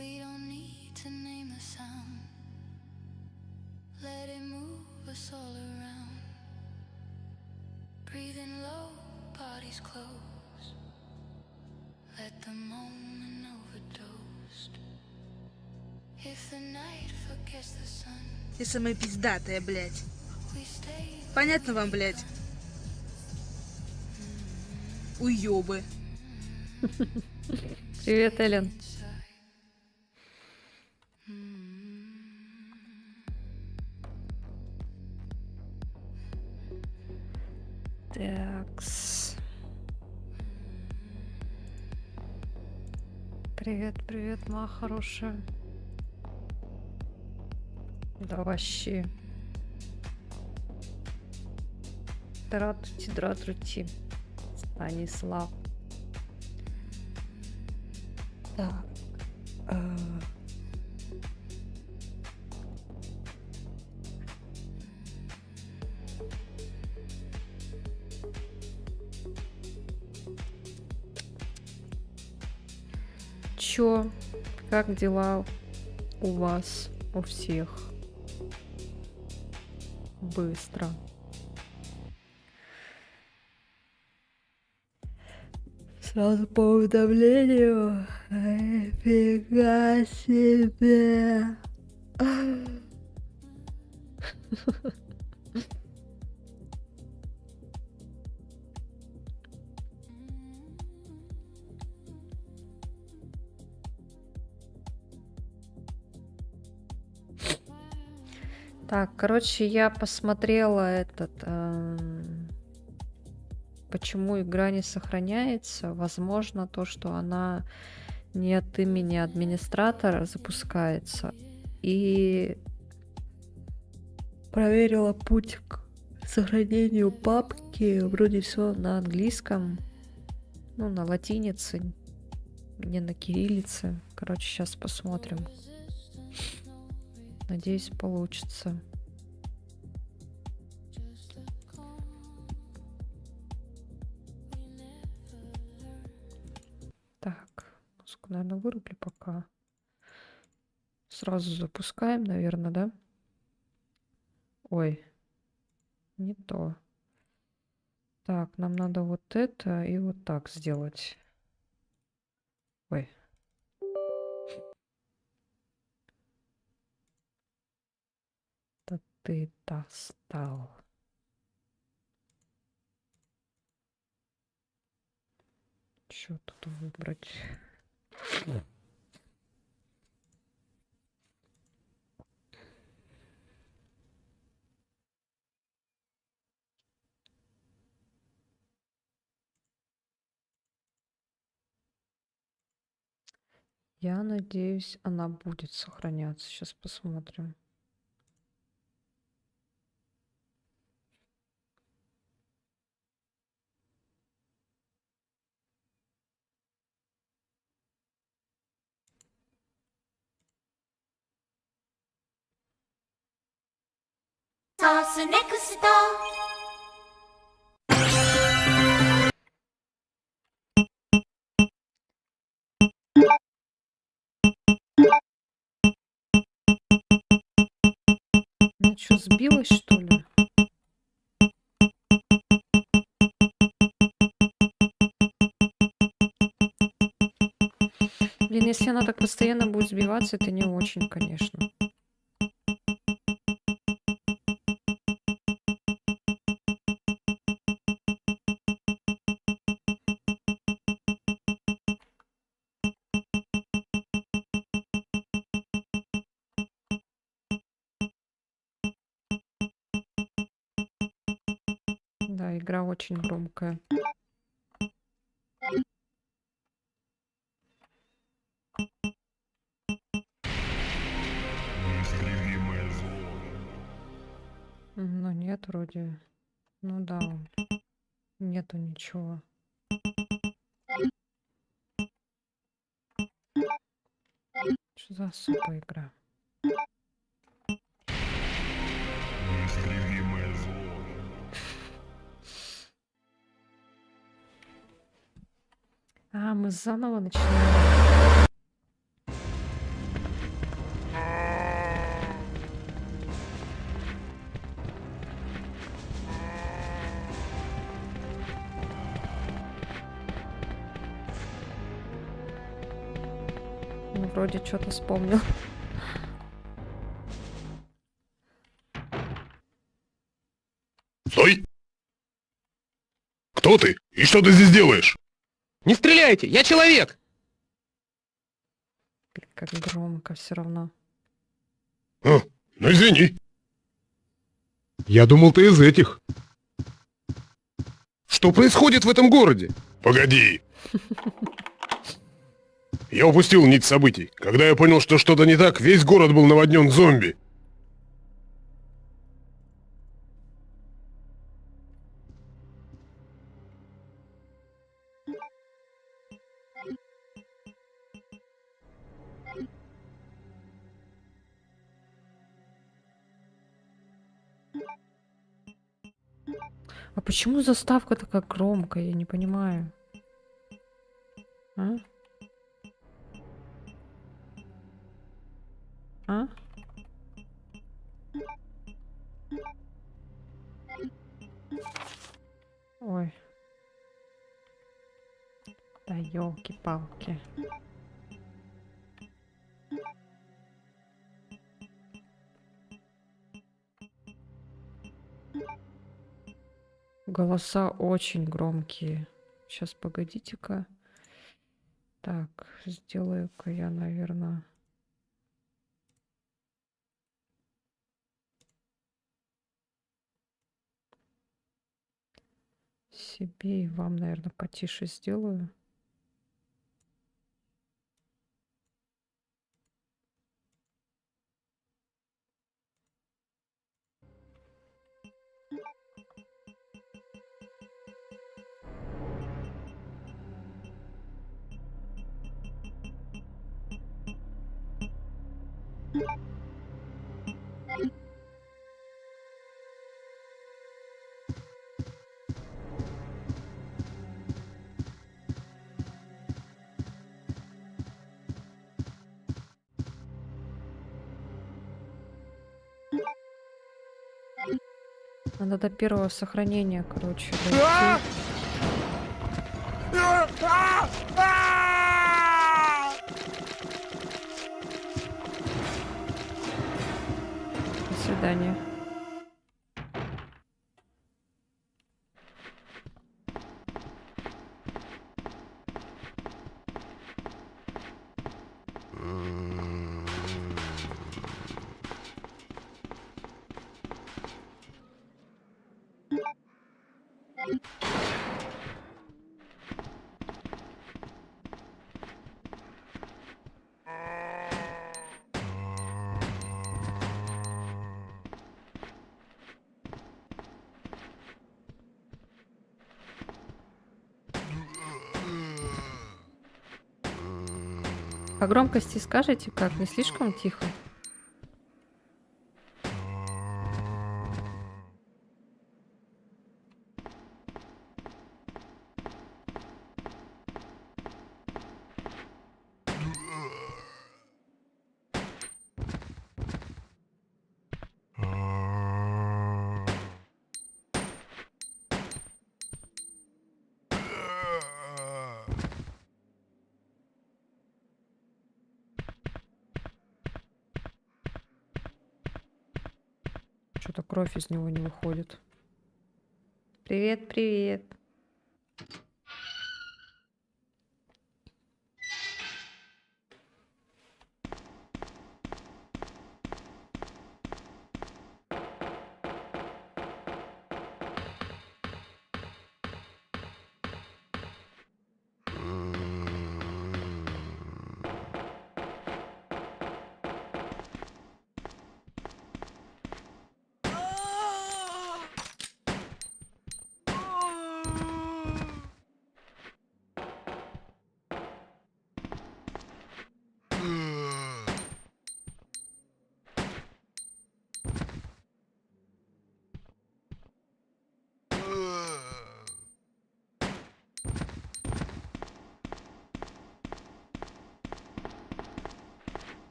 We don't need to name the sound. Let it move us all around. Breathing low, bodies close. Let the moment overdose. If the night forgets the sun, Ты самая пиздатая, блядь. we stay. Понятно вам, блядь? Уёбы. Привет, Элен. Такс. Привет, привет, моя хорошая. Да вообще. Здравствуйте. Станислав. Так. Чё? Как дела у вас, у всех? Быстро. Сразу по уведомлению. Фига себе. Так, короче, я посмотрела почему игра не сохраняется. Возможно, то, что она не от имени администратора запускается. И проверила путь к сохранению папки. Вроде все на английском. Ну, на латинице. Не на кириллице. Короче, сейчас посмотрим. Надеюсь, получится. Так, музыку, наверное, вырублю пока. Сразу запускаем, наверное, да? Ой, не то. Так, нам надо вот это и вот так сделать. Ой. Да ты достал. Что тут выбрать? Я надеюсь, она будет сохраняться. Сейчас посмотрим. Toss an next Ну что, сбилась, что ли? Блин, если она так постоянно будет сбиваться, это не очень, конечно. Да, игра очень громкая. Ну нет, вроде. Ну да, нету ничего. Что за супа игра? А, мы заново начинаем. Ну, вроде что-то вспомнил. Стой! Кто ты? И что ты здесь делаешь? Не стреляйте, я человек! Как громко все равно. А, ну извини. Я думал, ты из этих. Что происходит в этом городе? Погоди. Я упустил нить событий. Когда я понял, что что-то не так, весь город был наводнен зомби. А почему заставка такая громкая? Я не понимаю. А? А? Ой. Да елки-палки. Голоса очень громкие. Сейчас, погодите-ка. Так, сделаю-ка я, наверное... себе и вам, наверное, потише сделаю. Надо до первого сохранения, короче, дойти. До свидания. По громкости скажите, как? Не слишком тихо? Что-то кровь из него не выходит. Привет, привет.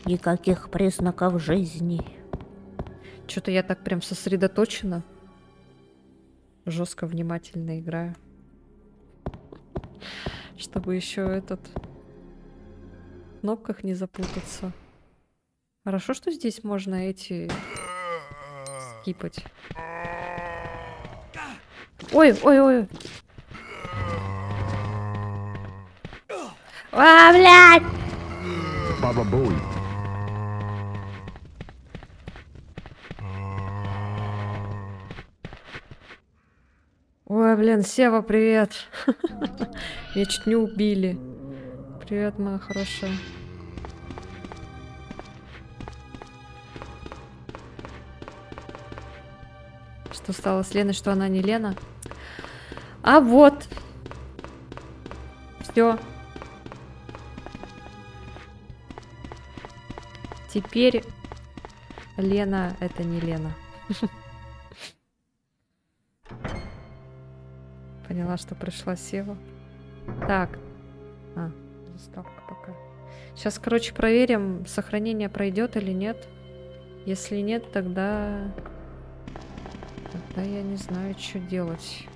Никаких признаков жизни. Что-то я так прям сосредоточена. Жестко внимательно играю. Чтобы еще в кнопках не запутаться. Хорошо, что здесь можно эти скипать. Ой, ой, ой. А, блядь! Баба Буй. Ой, блин, Сева, привет. Меня чуть не убили. Привет, моя хорошая. Что стало с Леной, что она не Лена? А вот. Все. Теперь Лена это не Лена. Поняла, что пришла Сева. Так. Заставка пока. Сейчас, короче, проверим, сохранение пройдет или нет. Если нет, тогда я не знаю, что делать.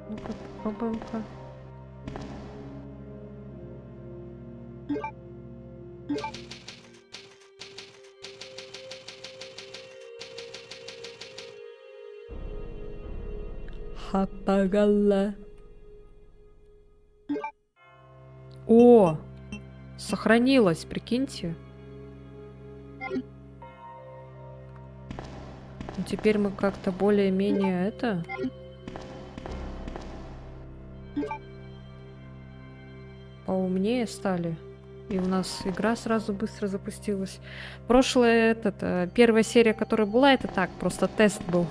Ну-ка, попробуем-ка. Хапагала. О! Сохранилось, прикиньте. Ну, теперь мы как-то более-менее поумнее стали. И у нас игра сразу быстро запустилась. Прошлая, первая серия, которая была, это так, просто тест был.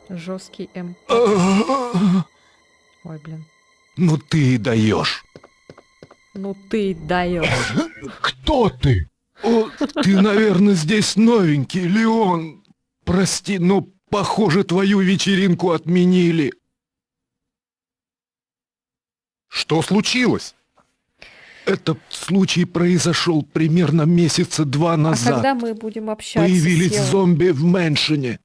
Жесткий М. Ой, блин. Ну ты и даешь. Ну ты даешь. Кто ты? О, ты, наверное, здесь новенький, Леон. Прости, но, похоже, твою вечеринку отменили. Что случилось? Этот случай произошел примерно месяца 2 А назад. когда мы будем общаться? Появились с Евой? зомби в Мэншене.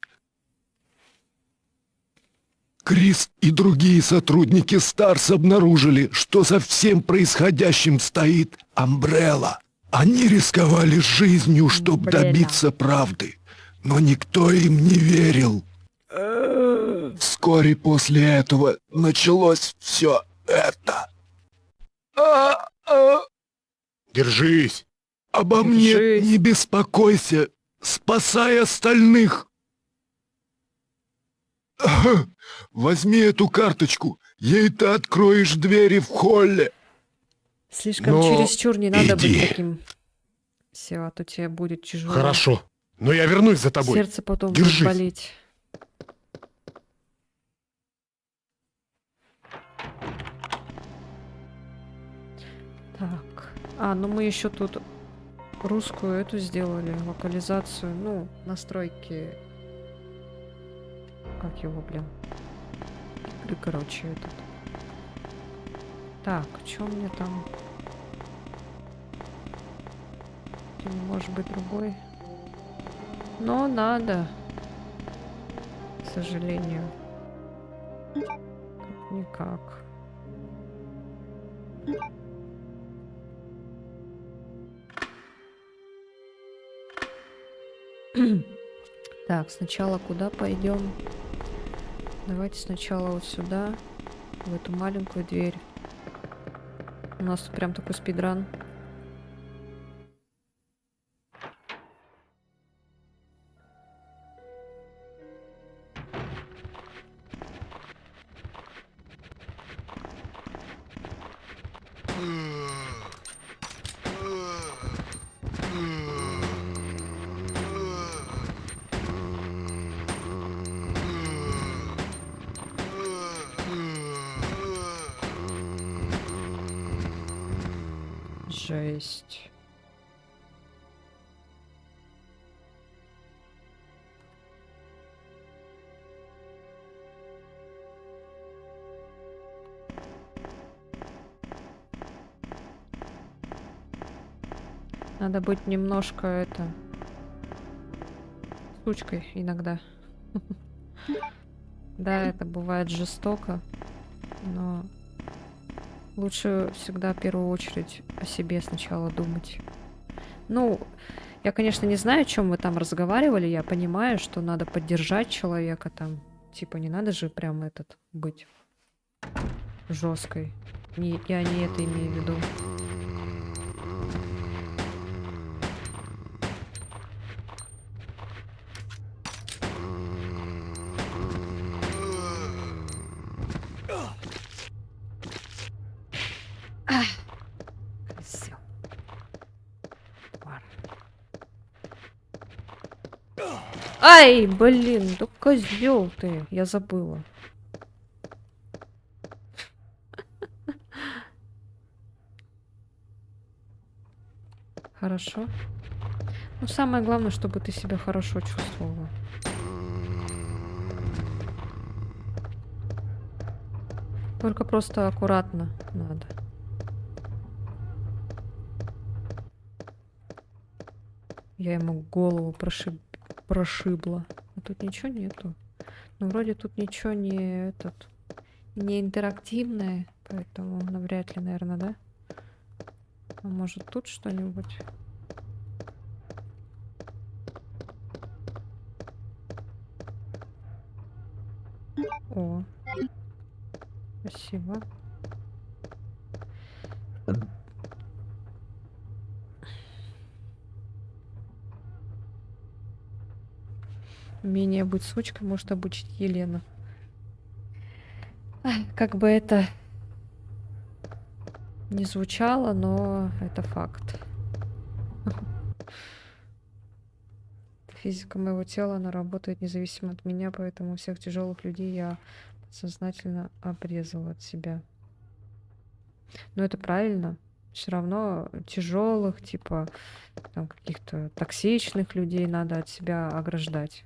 Крис и другие сотрудники Старс обнаружили, что за всем происходящим стоит Амбрелла. Они рисковали жизнью, чтобы Бля. добиться правды, но никто им не верил. Вскоре после этого началось все это. Держись. Обо мне Держись. не беспокойся. Спасай остальных. Возьми эту карточку. Ей ты откроешь двери в холле. Слишком Но чересчур не надо иди. быть таким. Все, а то тебе будет тяжело. Хорошо, но я вернусь за тобой. Сердце потом Держись. будет болеть. Так. Ну мы еще тут русскую эту сделали, локализацию. Ну, настройки. Как его, блин? Игры, короче, этот. Так, что мне там? Или, может быть, другой? Но надо. К сожалению. Никак. Так, сначала куда пойдем? Давайте сначала вот сюда, в эту маленькую дверь. У нас тут прям такой спидран. Жесть. Надо быть немножко сучкой иногда. Да, это бывает жестоко, но лучше всегда в первую очередь о себе сначала думать. Ну, я, конечно, не знаю, о чем вы там разговаривали. Я понимаю, что надо поддержать человека там. Типа, не надо же прям быть жесткой. Я не это имею в виду. Козёл. Тварь. Ай, блин, да козел ты, я забыла. Хорошо. Ну, самое главное, чтобы ты себя хорошо чувствовала. Только просто аккуратно надо. Я ему голову прошибла. А тут ничего нету. Ну, вроде тут ничего не не интерактивное, поэтому навряд ли, наверное, да? А может тут что-нибудь? О, спасибо. Умение быть сучкой может обучить Елена. Ай, как бы это не звучало, но это факт. Физика моего тела, она работает независимо от меня, поэтому всех тяжелых людей я сознательно обрезала от себя. Но это правильно. Все равно тяжелых, типа там каких-то токсичных людей надо от себя ограждать.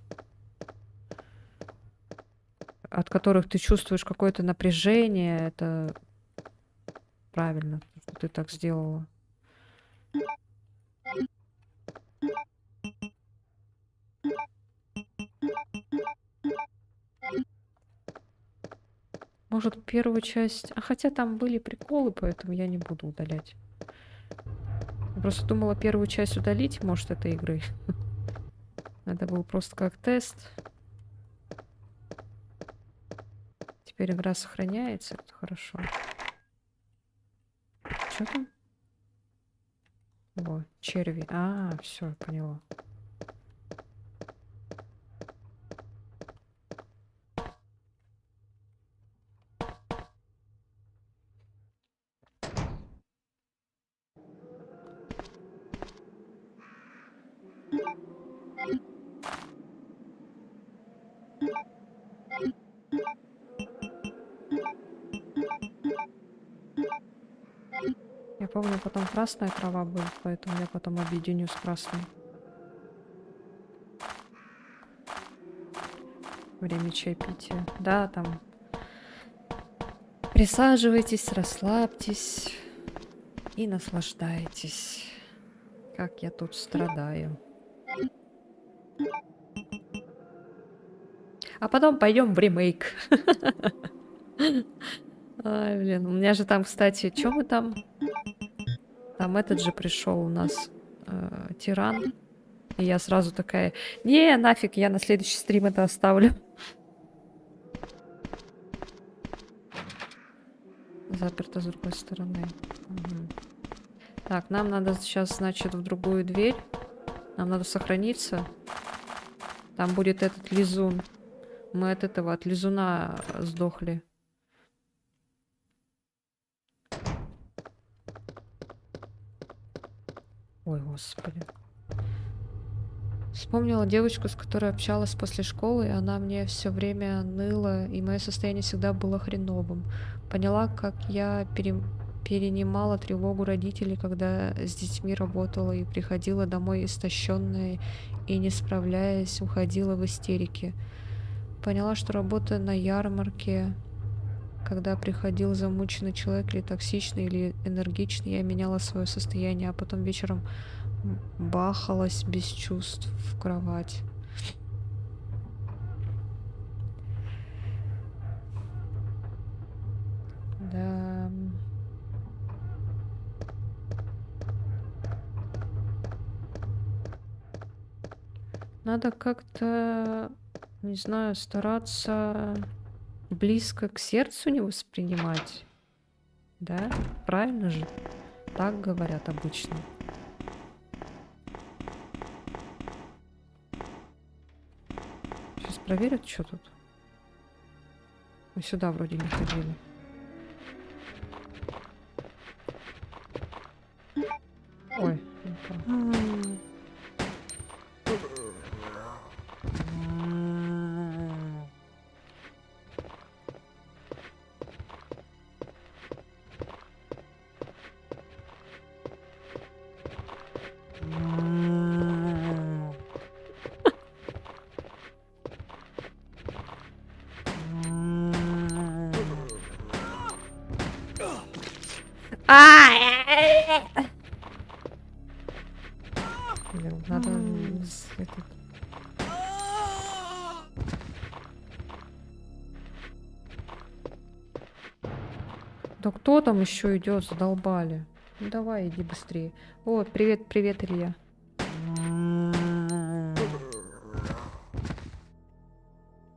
От которых ты чувствуешь какое-то напряжение, это правильно, что ты так сделала. Может, первую часть... А хотя там были приколы, поэтому я не буду удалять. Я просто думала первую часть удалить, может, этой игры. Это был просто как тест. Теперь игра сохраняется, это хорошо. Что там? О, черви. А, все, поняла. Я помню, потом красная трава будет, поэтому я потом объединю с красной. Время чаепития. Да, там. Присаживайтесь, расслабьтесь и наслаждайтесь. Как я тут страдаю. А потом пойдем в ремейк. Ай, блин, у меня же там, кстати, что мы там? Там этот же пришел у нас тиран. И я сразу такая, не, нафиг, я на следующий стрим это оставлю. Заперто с другой стороны. Угу. Так, нам надо сейчас, значит, в другую дверь. Нам надо сохраниться. Там будет этот лизун. Мы от этого, от лизуна сдохли. Ой, господи. Вспомнила девочку, с которой общалась после школы, и она мне все время ныла, и мое состояние всегда было хреновым. Поняла, как я перенимала тревогу родителей, когда с детьми работала и приходила домой истощенная и, не справляясь, уходила в истерике. Поняла, что работа на ярмарке, когда приходил замученный человек или токсичный, или энергичный, я меняла свое состояние, а потом вечером бахалась без чувств в кровать. Да. Надо как-то, не знаю, стараться близко к сердцу не воспринимать. Да? Правильно же? Так говорят обычно. Сейчас проверят, что тут. Мы сюда вроде не ходили. Ой, не то. Блин, надо этот. Да кто там еще идет? Задолбали. Ну давай, иди быстрее. Вот, привет, привет, Илья.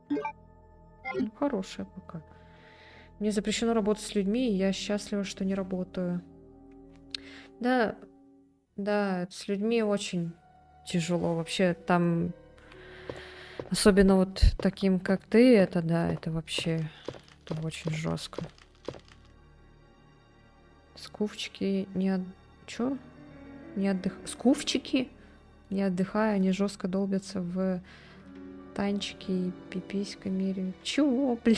Ну, хорошая пока. Мне запрещено работать с людьми, и я счастлива, что не работаю. Да, да, с людьми очень тяжело. Вообще там, особенно вот таким, как ты, это да, это вообще, это очень жестко. Скуфчики не от... Чё? Не отдых... Скуфчики? Не отдыхая, они жестко долбятся в танчики и пиписька меряют. Чего, блин?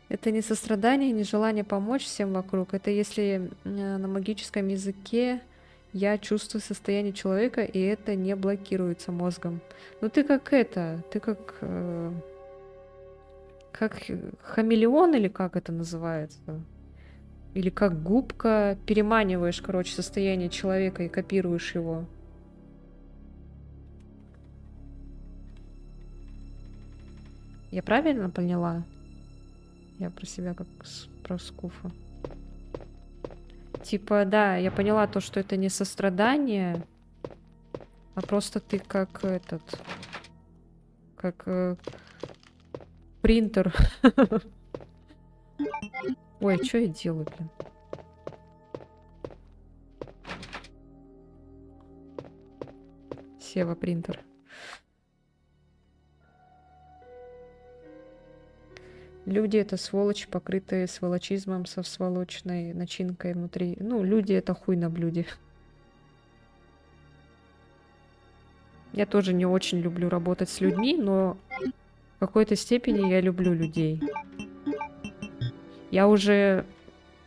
Это не сострадание, не желание помочь всем вокруг. Это если на магическом языке я чувствую состояние человека, и это не блокируется мозгом. Ну ты как это, ты как хамелеон или как это называется? Или как губка, переманиваешь, короче, состояние человека и копируешь его. Я правильно поняла? Я про себя как про скуфа. Типа, да, я поняла то, что это не сострадание, а просто ты как этот... Как принтер. Ой, что я делаю, блин? Сева принтер. Люди — это сволочи, покрытые сволочизмом со сволочной начинкой внутри. Ну, люди — это хуй на блюде. Я тоже не очень люблю работать с людьми, но в какой-то степени я люблю людей. Я уже,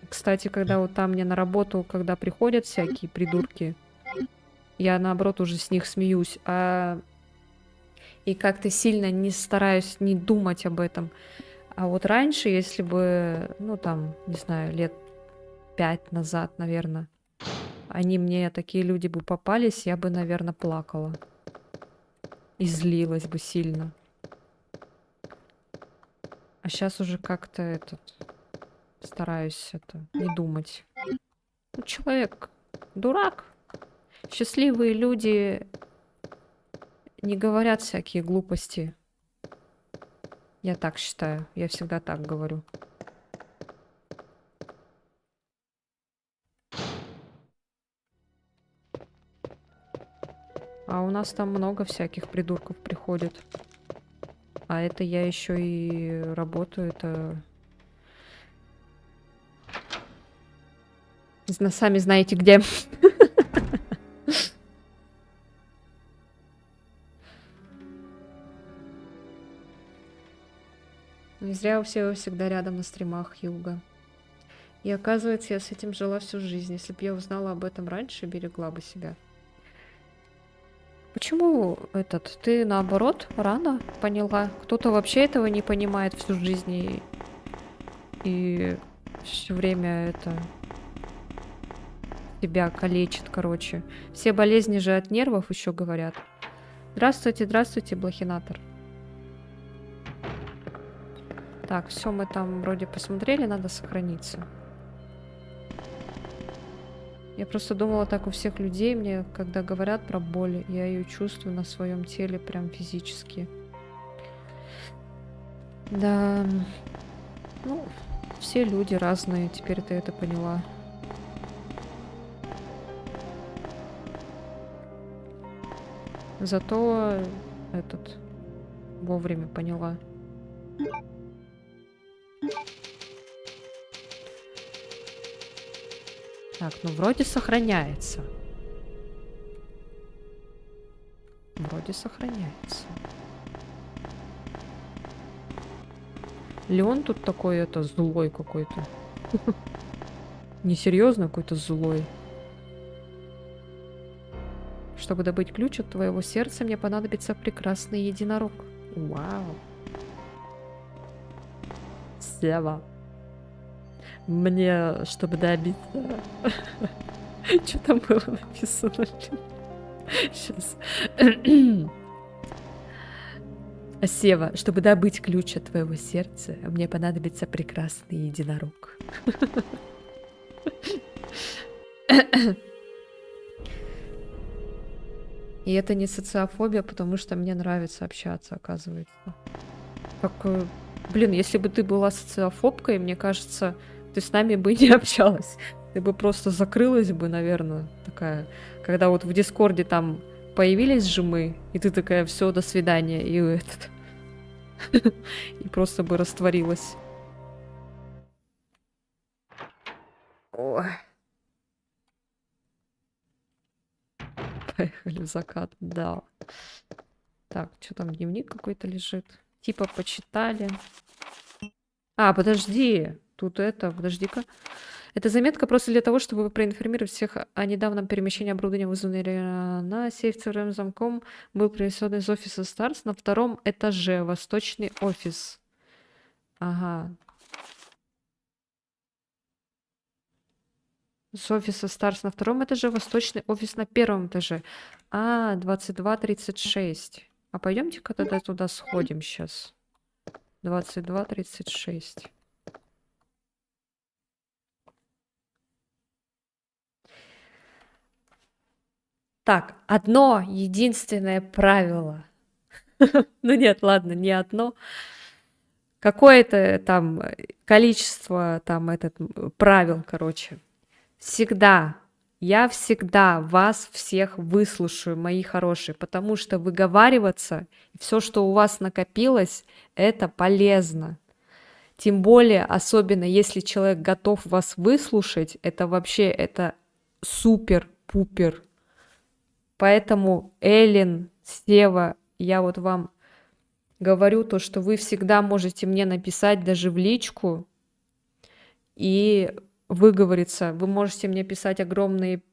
кстати, когда вот там мне на работу, когда приходят всякие придурки, я наоборот уже с них смеюсь, и как-то сильно не стараюсь не думать об этом. А вот раньше, если бы, ну там, не знаю, лет 5 назад, наверное, такие люди бы попались, я бы, наверное, плакала. И злилась бы сильно. А сейчас уже как-то стараюсь не думать. Ну, человек дурак. Счастливые люди не говорят всякие глупости. Я так считаю. Я всегда так говорю. А у нас там много всяких придурков приходит. А это я еще и работаю. Это... Сами знаете где. Не зря все всегда рядом на стримах, Юга. И оказывается, я с этим жила всю жизнь. Если бы я узнала об этом раньше, берегла бы себя. Почему ты наоборот рано поняла? Кто-то вообще этого не понимает всю жизнь и все время это тебя калечит, короче. Все болезни же от нервов еще говорят. Здравствуйте, здравствуйте, блохинатор. Так, все мы там вроде посмотрели, надо сохраниться. Я просто думала, так у всех людей, мне, когда говорят про боль, я ее чувствую на своем теле прям физически. Да, ну, все люди разные, теперь ты это поняла. Зато вовремя поняла. Так, ну вроде сохраняется. Вроде сохраняется. Леон тут такой, злой какой-то. Несерьезно какой-то злой. Чтобы добыть ключ от твоего сердца, мне понадобится прекрасный единорог. Вау. Сева. Мне, чтобы добиться... Что там было написано? Сейчас. Сева, чтобы добыть ключ от твоего сердца, мне понадобится прекрасный единорог. И это не социофобия, потому что мне нравится общаться, оказывается. Как, блин, если бы ты была социофобкой, мне кажется, ты с нами бы не общалась. Ты бы просто закрылась бы, наверное, такая. Когда вот в Дискорде там появились же мы, и ты такая, все, до свидания, и и просто бы растворилась. Ой. Поехали в закат, да. Так, что там, дневник какой-то лежит? Типа почитали. А, подожди. Тут подожди-ка. Это заметка просто для того, чтобы проинформировать всех о недавнем перемещении оборудования, вызванного на сейф цифровым замком, был принесен из офиса Старс на 2-м этаже, восточный офис. Ага. С офиса Старс на 2-м этаже, восточный офис на 1-м этаже. А, 22:36. А пойдемте-ка тогда туда сходим сейчас. 22:36. Так, одно единственное правило. Ну нет, ладно, не одно. Какое-то там количество там правил, короче. Я всегда вас всех выслушаю, мои хорошие, потому что выговариваться, все, что у вас накопилось, это полезно. Тем более, особенно если человек готов вас выслушать, это супер-пупер. Поэтому, Эллен, Сева, я вот вам говорю то, что вы всегда можете мне написать даже в личку и выговориться. Вы можете мне писать огромные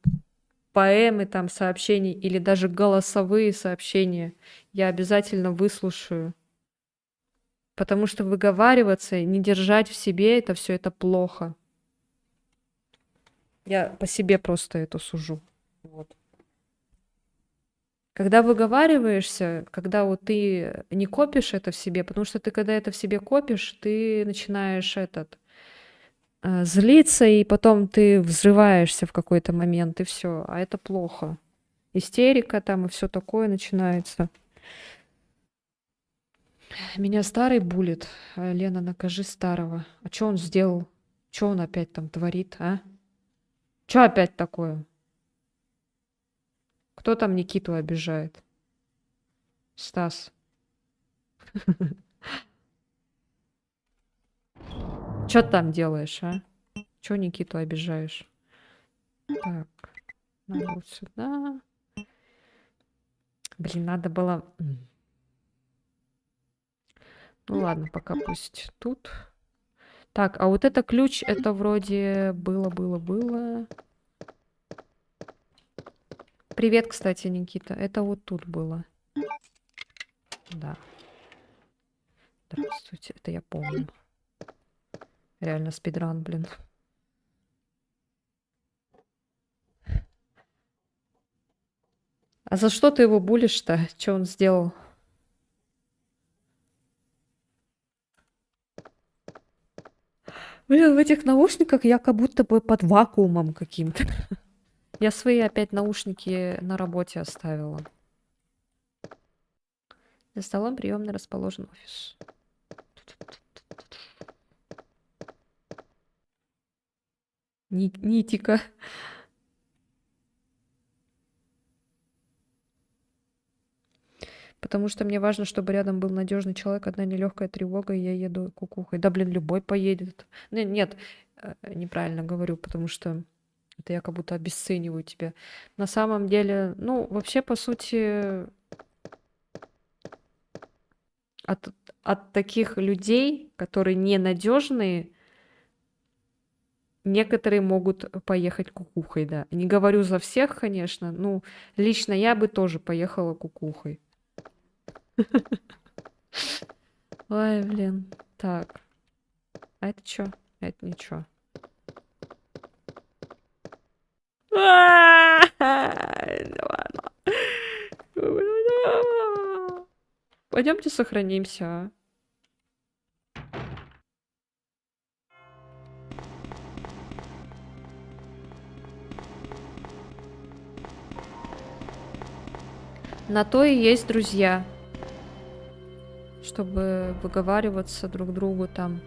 поэмы, там, сообщения или даже голосовые сообщения. Я обязательно выслушаю. Потому что выговариваться и не держать в себе это плохо. Я по себе просто это сужу. Вот. Когда выговариваешься, когда вот ты не копишь это в себе, потому что ты, когда это в себе копишь, ты начинаешь злиться, и потом ты взрываешься в какой-то момент, и все. А это плохо. Истерика там и все такое начинается. Меня старый булит. Лена, накажи старого. А что он сделал? Что он опять там творит, а? Что опять такое? Кто там Никиту обижает? Стас. Что ты там делаешь, а? Чё Никиту обижаешь? Так, надо вот сюда. Блин, надо было... Ну ладно, пока пусть тут. Так, а вот это ключ, это вроде было. Привет, кстати, Никита. Это вот тут было. Да. Здравствуйте, это я помню. Реально спидран, блин. А за что ты его булишь-то? Что он сделал? Блин, в этих наушниках я как будто бы под вакуумом каким-то. Я свои опять наушники на работе оставила. За столом приемный расположен офис. Нитика. Потому что мне важно, чтобы рядом был надежный человек, одна нелегкая тревога, и я еду кукухой. Да, блин, любой поедет. Нет, неправильно говорю, потому что это я как будто обесцениваю тебя. На самом деле, ну, вообще, по сути, от таких людей, которые ненадежные, некоторые могут поехать кукухой, да. Не говорю за всех, конечно, ну, лично я бы тоже поехала кукухой. Ой, блин. Так. А это чё? Это ничего. Пойдемте сохранимся. А. На то и есть друзья. Чтобы выговариваться друг другу там.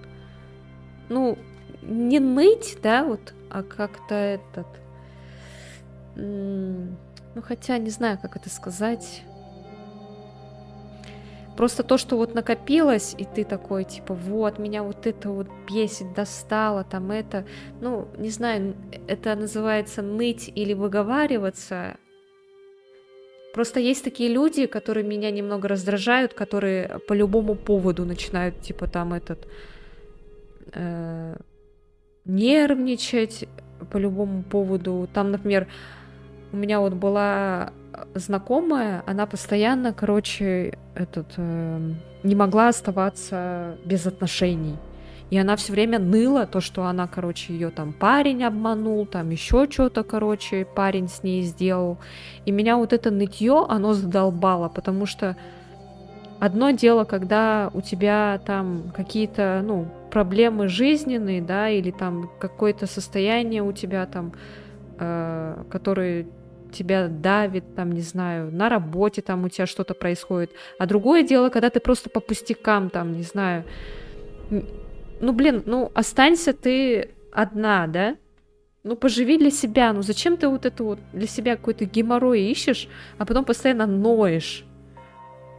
Ну, не ныть, да, вот, а как-то этот... Ну, хотя не знаю, как это сказать. Просто то, что вот накопилось, и ты такой, типа, вот, меня вот это вот бесит, достало, там это... Ну, не знаю, это называется ныть или выговариваться. Просто есть такие люди, которые меня немного раздражают, которые по любому поводу начинают, типа, там этот... нервничать по любому поводу. Там, например, у меня вот была знакомая, она постоянно, короче, не могла оставаться без отношений. И она все время ныла, то, что она, короче, ее там парень обманул, там еще что-то, короче, парень с ней сделал. И меня вот это нытье, оно задолбало, потому что одно дело, когда у тебя там какие-то, ну, проблемы жизненные, да, или там какое-то состояние у тебя там, которое тебя давит, там, не знаю, на работе там у тебя что-то происходит. А другое дело, когда ты просто по пустякам, там, не знаю, ну, блин, ну, останься ты одна, да? Ну, поживи для себя. Ну, зачем ты вот это вот для себя какой-то геморрой ищешь, а потом постоянно ноешь?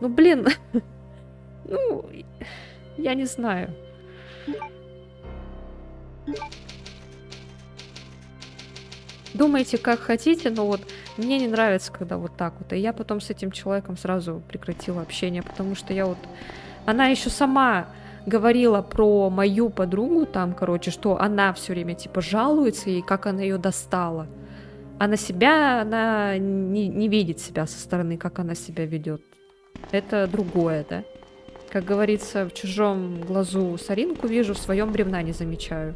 Ну, блин, ну, я не знаю. Думайте, как хотите, но вот мне не нравится, когда вот так вот. И я потом с этим человеком сразу прекратила общение, потому что я вот... Она еще сама говорила про мою подругу там, короче, что она все время, типа, жалуется, и как она ее достала. А на себя она не видит себя со стороны, как она себя ведет. Это другое, да? Как говорится, в чужом глазу соринку вижу, в своем бревна не замечаю.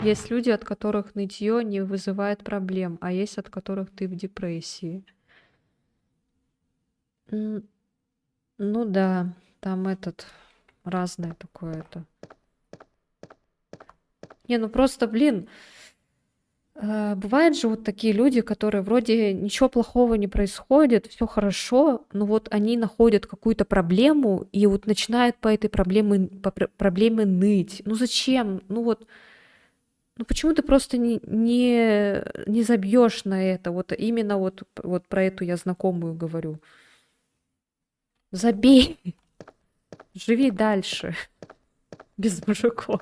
Есть люди, от которых нытье не вызывает проблем, а есть, от которых ты в депрессии. Ну да, там разное такое-то. Не, ну просто, блин, бывают же вот такие люди, которые вроде ничего плохого не происходит, все хорошо, но вот они находят какую-то проблему и вот начинают по этой проблеме ныть. Ну зачем? Ну вот, ну почему ты просто не забьешь на это? Вот именно вот про эту я знакомую говорю. Забей, живи дальше без мужиков.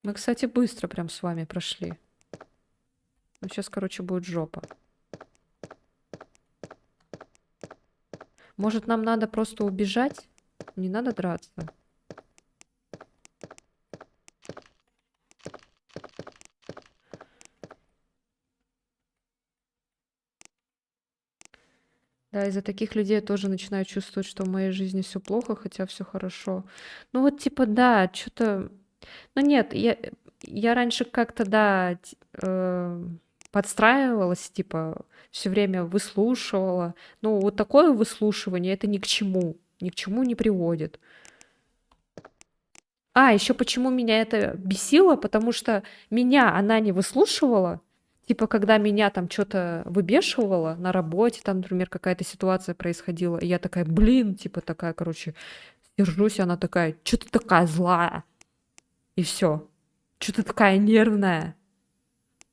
Мы, кстати, быстро прям с вами прошли. Ну, сейчас, короче, будет жопа. Может, нам надо просто убежать? Не надо драться. Да, из-за таких людей я тоже начинаю чувствовать, что в моей жизни все плохо, хотя все хорошо. Ну вот типа да, что-то... Ну нет, я раньше как-то, да, подстраивалась, типа, все время выслушивала. Ну вот такое выслушивание, это ни к чему не приводит. А, еще почему меня это бесило, потому что меня она не выслушивала. Типа, когда меня там что-то выбешивало на работе, там, например, какая-то ситуация происходила, и я такая, блин, типа такая, короче, держусь, и она такая, что ты такая злая? И все. Что ты такая нервная?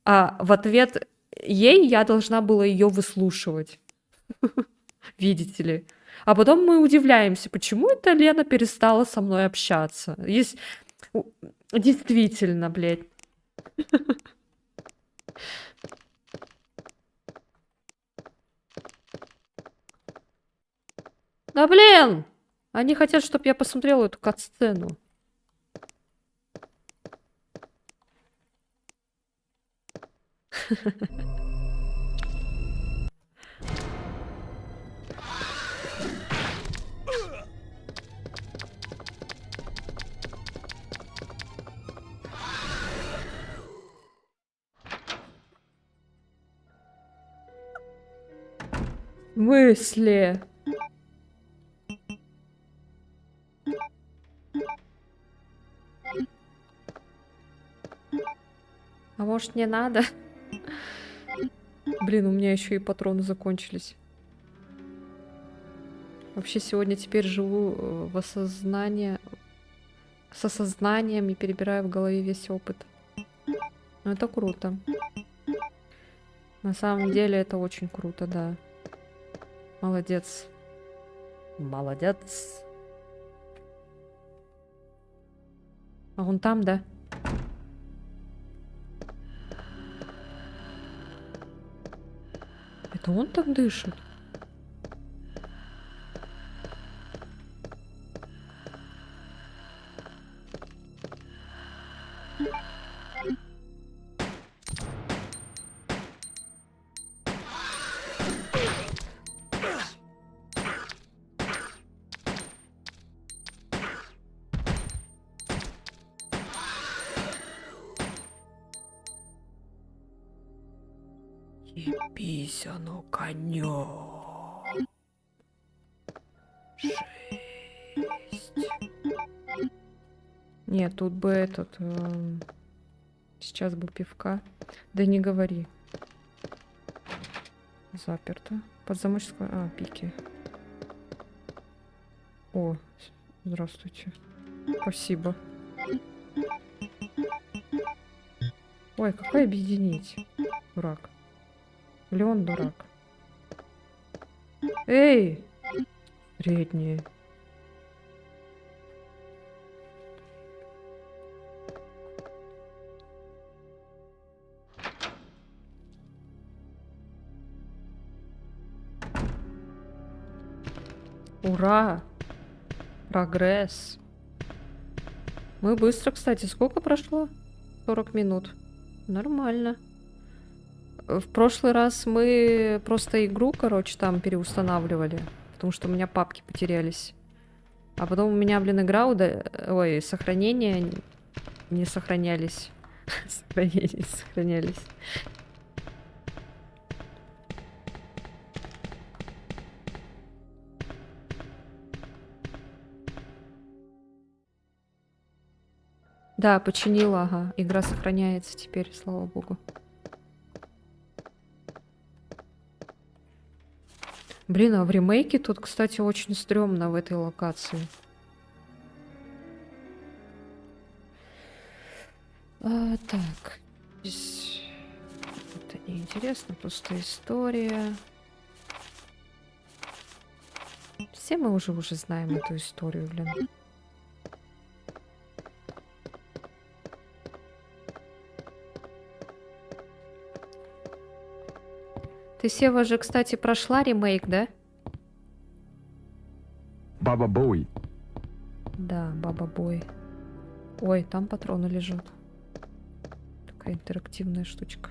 А в ответ ей я должна была ее выслушивать. Видите ли? А потом мы удивляемся, почему это Лена перестала со мной общаться. Есть... Действительно, блядь. Да блин! Они хотят, чтобы я посмотрела эту кат-сцену. В смысле? А может, не надо? Блин, у меня еще и патроны закончились. Вообще сегодня теперь живу в осознании, с осознанием и перебираю в голове весь опыт. Ну, это круто. На самом деле это очень круто, да. Молодец. Молодец. А он там, да? Это он так дышит? Ебись оно конё. Жесть. Нет, тут бы этот... сейчас бы пивка. Да не говори. Заперто. Подзамочская... А, пики. О, здравствуйте. Спасибо. Ой, какой объединить? Дурак. Или он дурак? Эй! Средние. Ура! Прогресс. Мы быстро, кстати. Сколько прошло? 40 минут. Нормально. В прошлый раз мы просто игру, короче, там переустанавливали. Потому что у меня папки потерялись. А потом у меня, блин, игра... Ой, сохранения не сохранялись. Сохранения не сохранялись. Да, починила, ага. Игра сохраняется теперь, слава богу. Блин, а в ремейке тут, кстати, очень стрёмно в этой локации. Так. Здесь... Это неинтересно, просто история. Все мы уже знаем эту историю, блин. Ты, Сева, же, кстати, прошла ремейк, да? Баба Бой. Да, Баба Бой. Ой, там патроны лежат. Такая интерактивная штучка.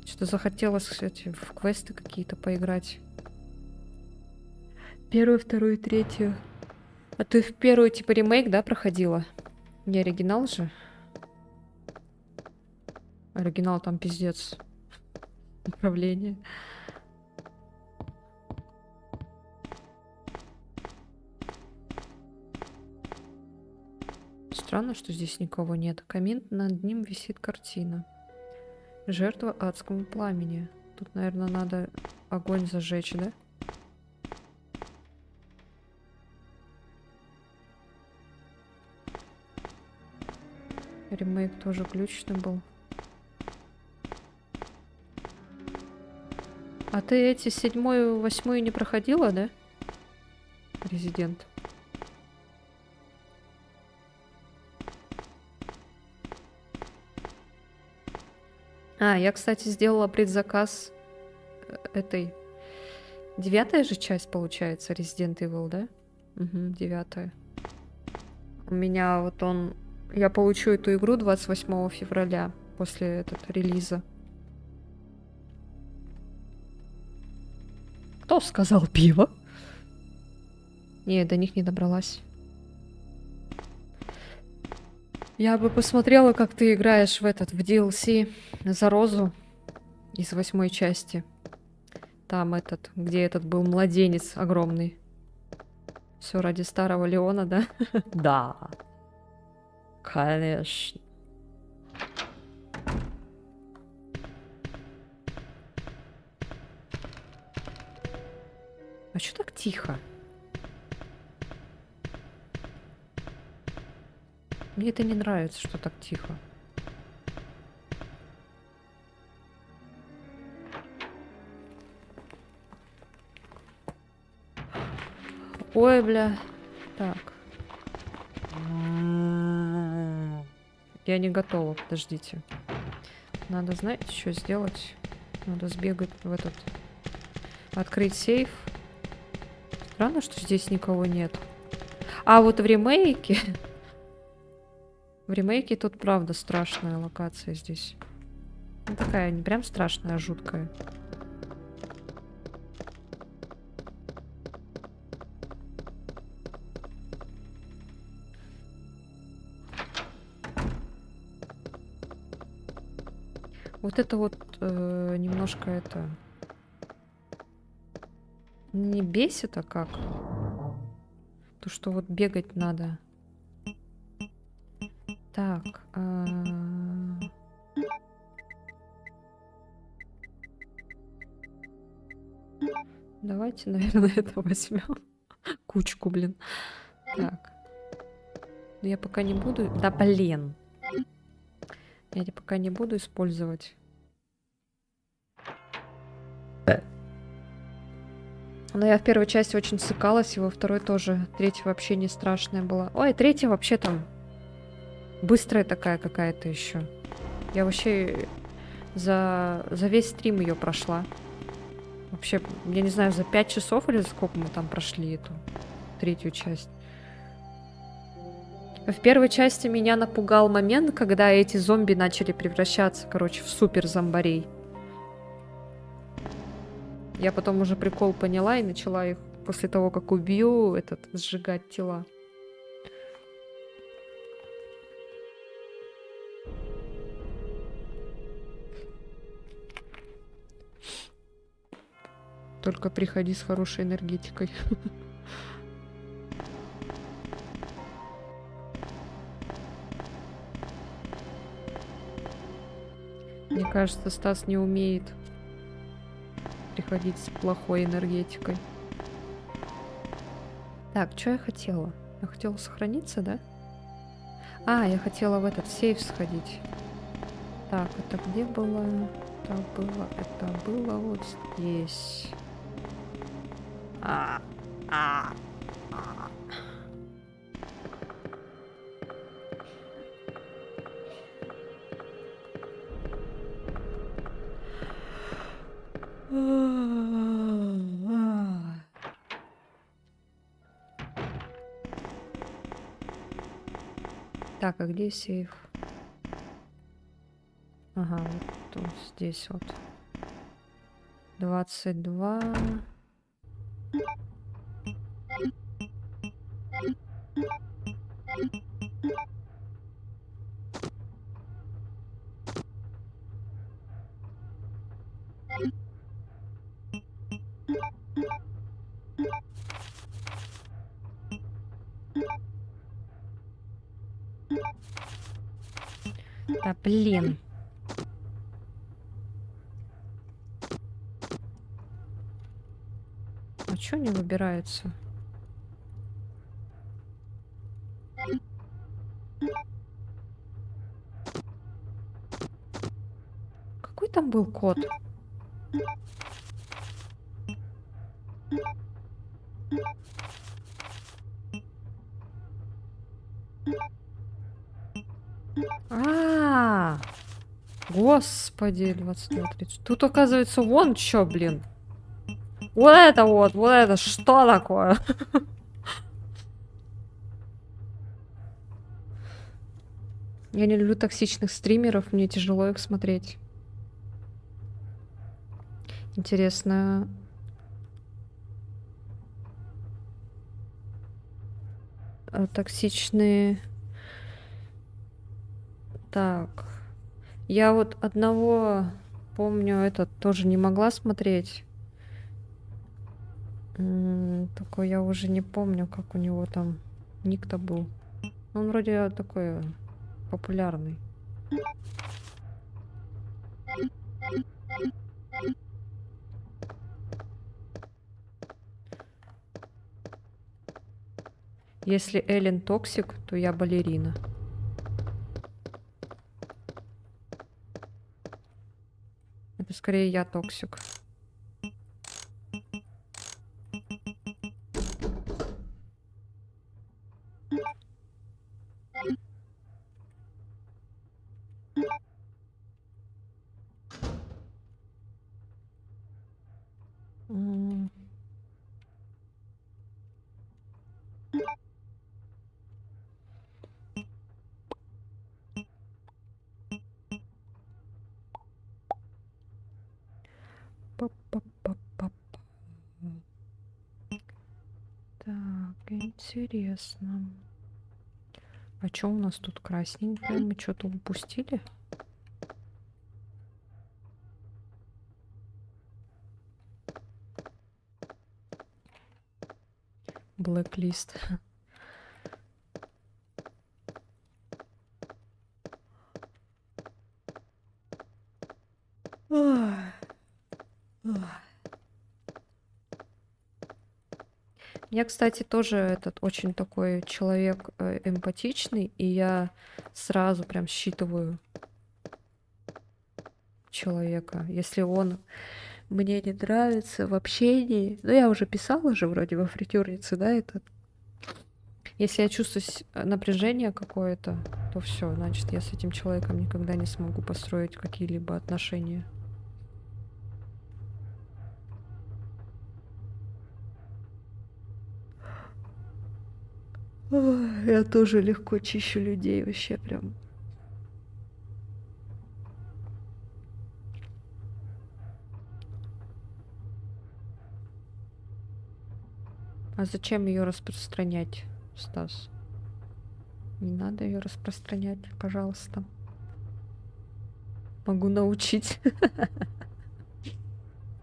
Что-то захотелось, кстати, в квесты какие-то поиграть. Первую, вторую, третью. А ты в первую, типа, ремейк, да, проходила? Не оригинал же? Оригинал там пиздец. Управление. Странно, что здесь никого нет. Камин, над ним висит картина. Жертва адскому пламени. Тут, наверное, надо огонь зажечь, да? Ремейк тоже ключный был. А ты эти 7-ю, 8-ю не проходила, да? Резидент. А, я, кстати, сделала предзаказ этой... 9-я же часть, получается, Resident Evil, да? Угу, 9-я. У меня вот он... Я получу эту игру 28 февраля после этого релиза. Кто сказал пиво? Не, до них не добралась. Я бы посмотрела, как ты играешь в DLC за Розу из 8-й части. Там где этот был младенец огромный. Все ради старого Леона, да? Да. Конечно. А чё так тихо? Мне это не нравится, что так тихо. Ой, бля. Так. Я не готова, подождите. Надо, знаете, что сделать? Надо сбегать в этот... Открыть сейф. Странно, что здесь никого нет. А вот в ремейке... В ремейке тут правда страшная локация здесь. Ну, такая не прям страшная, а жуткая. Вот это вот немножко это... Не бесит, а как? То, что вот бегать надо. Так. Давайте, наверное, это возьмем. Кучку, блин. Так. Но я пока не буду... Да, блин. Я пока не буду использовать. Но я в первой части очень цикалась, и во второй тоже. Третья вообще не страшная была. Ой, третья вообще там быстрая такая какая-то еще. Я вообще за весь стрим ее прошла. Вообще, я не знаю, за 5 часов или за сколько мы там прошли эту третью часть. В первой части меня напугал момент, когда эти зомби начали превращаться, короче, в супер зомбарей. Я потом уже прикол поняла и начала их после того, как убью, сжигать тела. Только приходи с хорошей энергетикой. Мне кажется, Стас не умеет приходить с плохой энергетикой. Так, что я хотела? Я хотела сохраниться, да? А, я хотела в этот сейф сходить. Так, это где было? Это было вот здесь. Так, а где сейф? Ага, вот тут, здесь вот. 22. Да блин. А чё не выбирается? Какой там был код? А, господи, 22:30. Тут оказывается вон чё, блин. Вот это что такое? Я не люблю токсичных стримеров, мне тяжело их смотреть. Интересно. Токсичные. Так. Я вот одного помню, этот тоже не могла смотреть. Такой я уже не помню, как у него там ник-то был. Он вроде такой популярный. Если Эллен токсик, то я балерина. Это скорее я токсик. М. Па-па-па-па-па. Так, интересно. А чё у нас тут красненькое? Мы что-то упустили? Блэклист. Я, кстати, тоже этот очень такой человек эмпатичный, и я сразу прям считываю человека. Если он мне не нравится в общении, ну я уже писала же вроде во фритюрнице, да, это. Если я чувствую напряжение какое-то, то все, значит, я с этим человеком никогда не смогу построить какие-либо отношения. Ой, я тоже легко чищу людей, вообще прям. А зачем ее распространять, Стас? Не надо ее распространять, пожалуйста. Могу научить.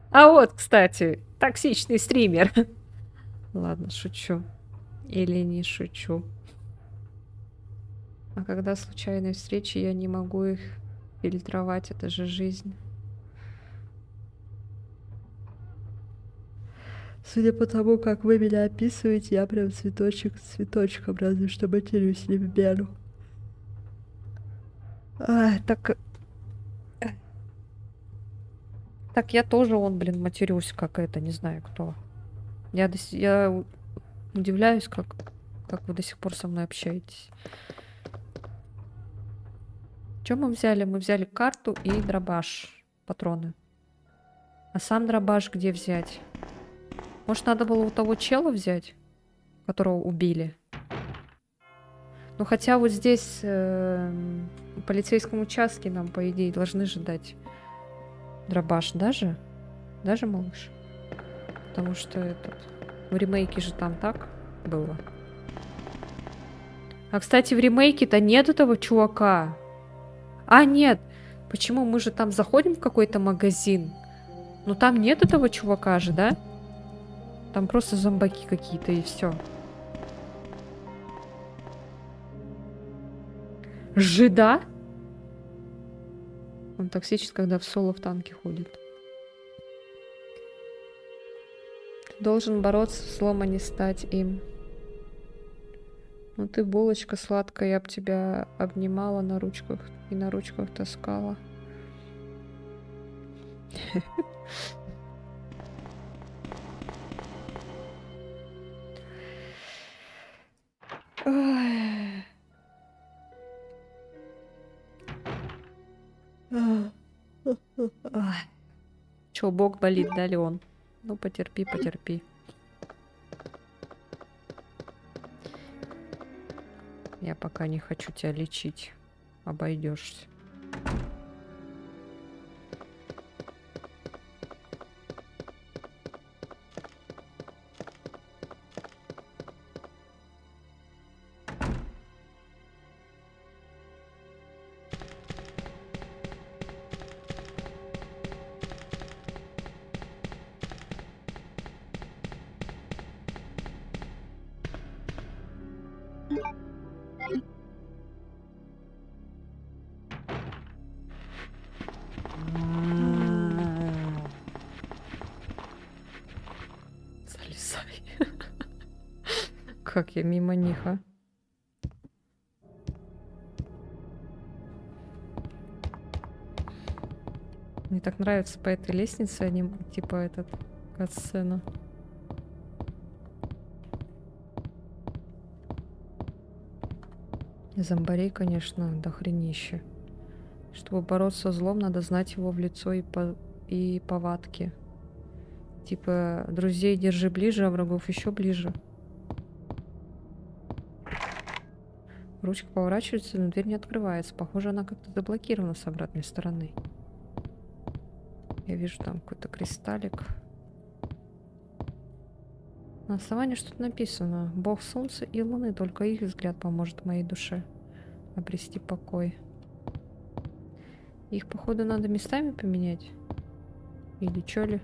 А вот, кстати, токсичный стример. Ладно, шучу. Или не шучу. А когда случайные встречи, я не могу их фильтровать, это же жизнь. Судя по тому, как вы меня описываете, я прям цветочек с цветочком, разве что матерюсь не в меру. Так я тоже, блин, матерюсь, как это, не знаю кто. Я удивляюсь, как вы до сих пор со мной общаетесь. Что мы взяли? Мы взяли карту и дробаш, патроны. А сам дробаш где взять? Может, надо было у того чела взять, которого убили? Ну, хотя вот здесь, в полицейском участке нам, по идее, должны же дать дробаш. Даже? Даже, малыш? Потому что в ремейке же там так было. А, кстати, в ремейке-то нет этого чувака. А, нет. Почему? Мы же там заходим в какой-то магазин. Ну, там нет этого чувака же, да? Там просто зомбаки какие-то и все. Жида? Он токсичен, когда в соло в танке ходит. Ты должен бороться с злом, а не стать им. Ну ты, булочка сладкая, я б тебя обнимала на ручках и на ручках таскала. Чё, бок болит, да, Леон? Ну, потерпи, потерпи. Я пока не хочу тебя лечить. Обойдешься. Залезай. Как я мимо них, а? Мне так нравится по этой лестнице, они типа этот кат-сцена. Зомбарей, конечно, дохренище. Чтобы бороться со злом, надо знать его в лицо и повадки. Типа, друзей держи ближе, а врагов еще ближе. Ручка поворачивается, но дверь не открывается. Похоже, она как-то заблокирована с обратной стороны. Я вижу там какой-то кристаллик. На основании что-то написано. Бог солнца и луны, только их взгляд поможет моей душе обрести покой. Их, походу, надо местами поменять? Или чё ли?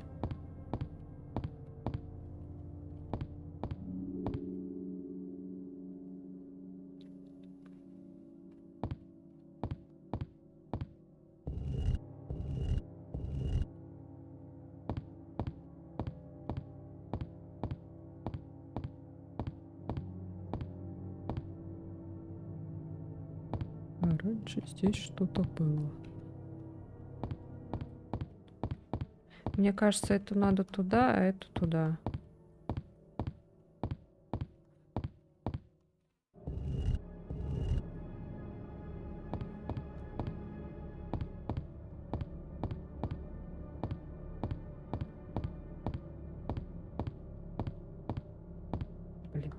А раньше здесь что-то было. Мне кажется, эту надо туда, а эту туда. Блин.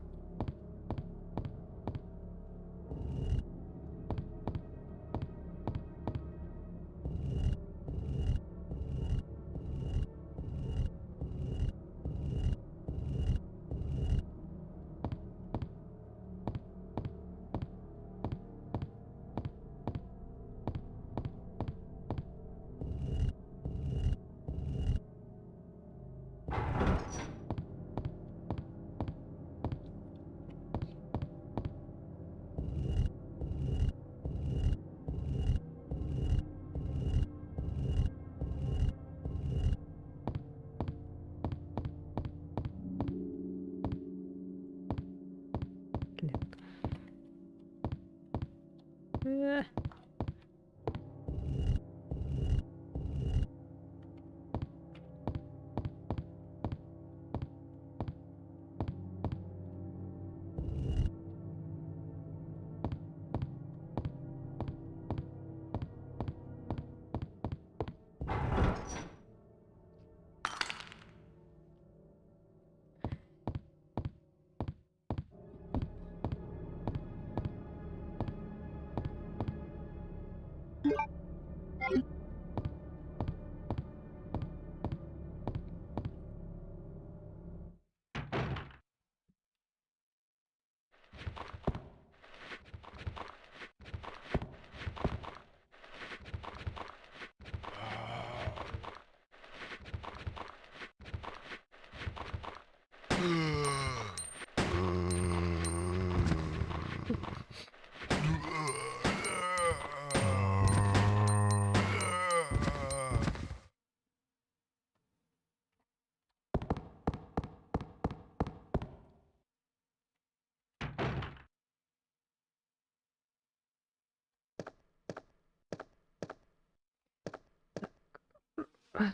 Блин.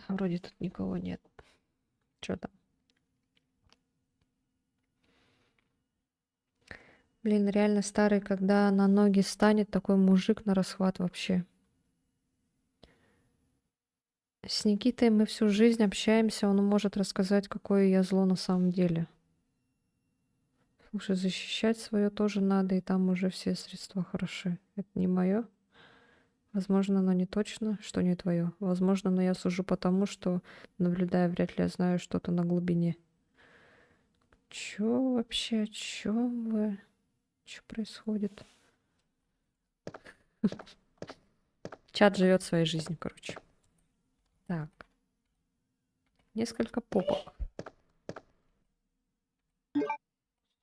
Вроде тут никого нет. Что там? Блин, реально старый, когда на ноги станет такой мужик на расхват вообще. С Никитой мы всю жизнь общаемся, он может рассказать, какое я зло на самом деле. Слушай, защищать свое тоже надо, и там уже все средства хороши. Это не мое. Возможно, но не точно, что не твое. Возможно, но я сужу потому, что, наблюдая, вряд ли я знаю что-то на глубине. Чё вообще? О чем вы? Что происходит? Чат живет своей жизнью, короче. Так. Несколько попок.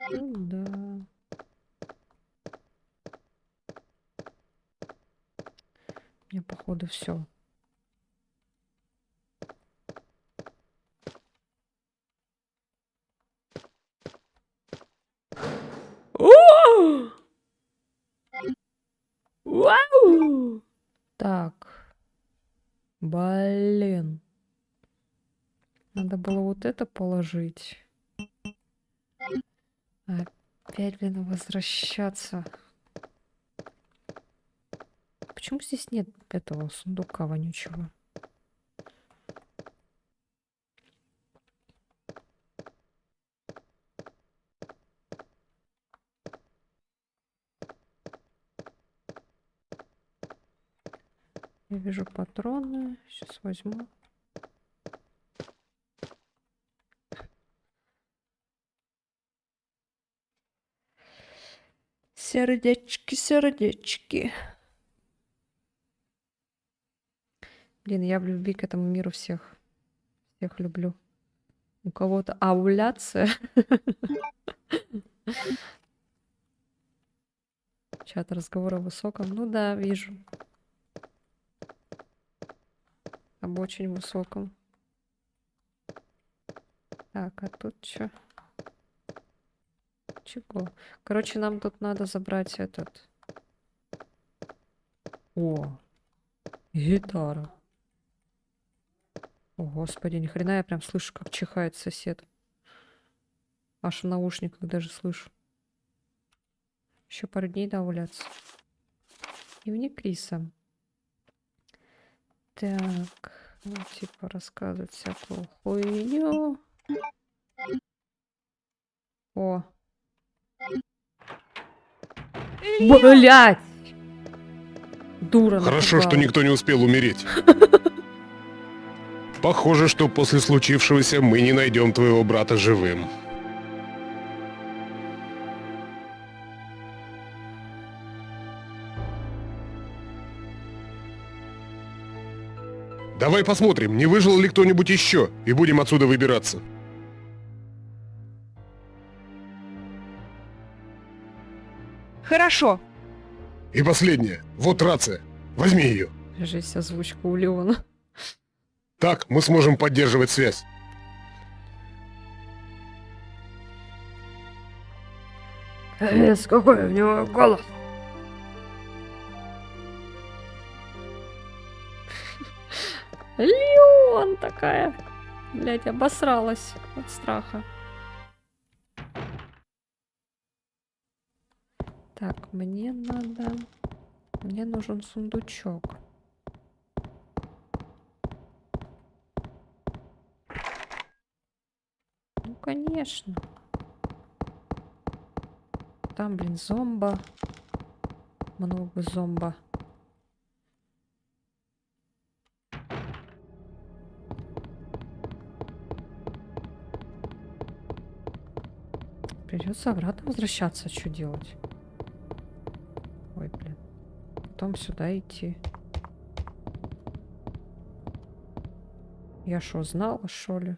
Ну да. Мне, походу, все. Вау! Так. Блин. Надо было вот это положить. Опять, блин, возвращаться. Почему здесь нет этого сундука вонючего? Я вижу патроны. Сейчас возьму. Сердечки, сердечки. Блин, я в любви к этому миру всех. Всех люблю. У кого-то овуляция. Чат разговора высоком. Ну да, вижу. Об очень высоком. Так, а тут что? Чего? Короче, нам тут надо забрать этот. О, гитара. О, господи, ни хрена я прям слышу, как чихает сосед. Аж в наушниках даже слышу. Еще пару дней доволяться. Дневник Криса. Так, ну типа рассказывать всякую хуйню. О. Блять! Дура Хорошо, что напугала. никто не успел умереть. Похоже, что после случившегося мы не найдем твоего брата живым. Давай посмотрим, не выжил ли кто-нибудь еще, и будем отсюда выбираться. Хорошо. И последнее. Вот рация. Возьми ее. Жесть, озвучка у Леона. Так мы сможем поддерживать связь. Какой у него голос? Леон такая. Блять, обосралась от страха. Так, мне надо... Мне нужен сундучок. Ну, конечно. Там, блин, зомба. Много зомба. Придется обратно возвращаться. Что делать? Ой, блин. Потом сюда идти. Я шо, знала, шо ли?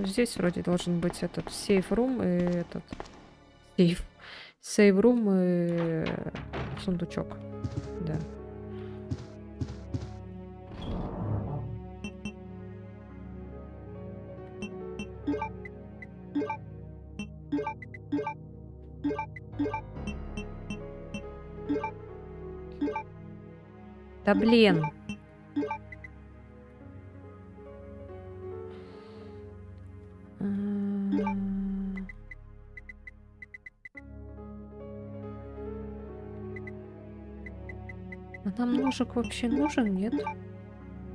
Здесь вроде должен быть этот сейф-рум и этот... Сейв-рум и сундучок. Да. Да блин. А нам ножик вообще нужен? Нет?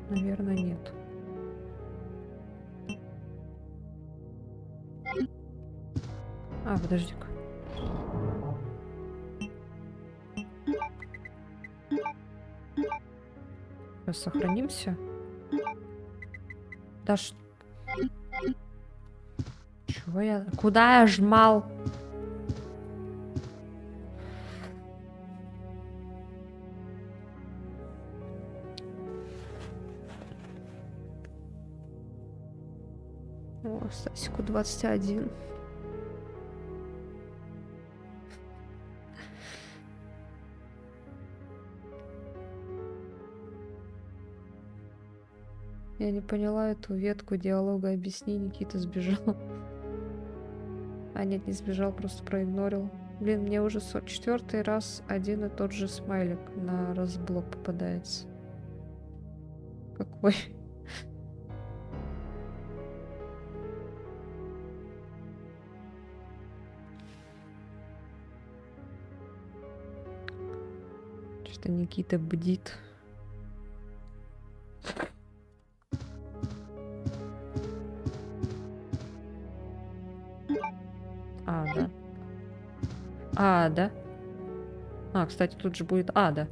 Наверное, нет. А, подожди-ка. Сейчас сохранимся. Да ш... Чего я... Куда я жмал? О, Стасику 21. Я не поняла эту ветку диалога. Объясни, Никита сбежал. А нет, не сбежал, просто проигнорил. Блин, мне уже 4-й раз один и тот же смайлик на разблок попадается. Какой? Что Никита бдит. А, да. А, да. А, кстати, тут же будет ада.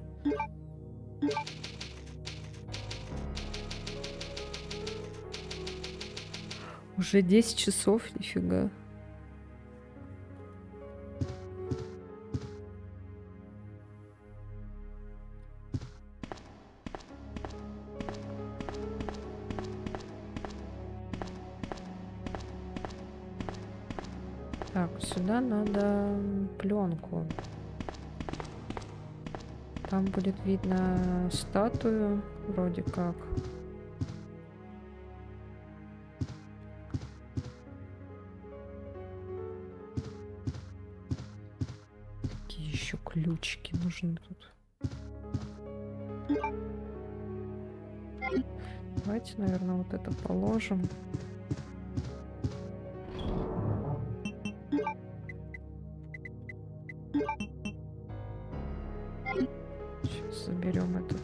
Уже 10 часов, нифига. Так, сюда надо пленку. Там будет видно статую, вроде как. Какие еще ключики нужны тут? Давайте, наверное, вот это положим. Сейчас заберем этот.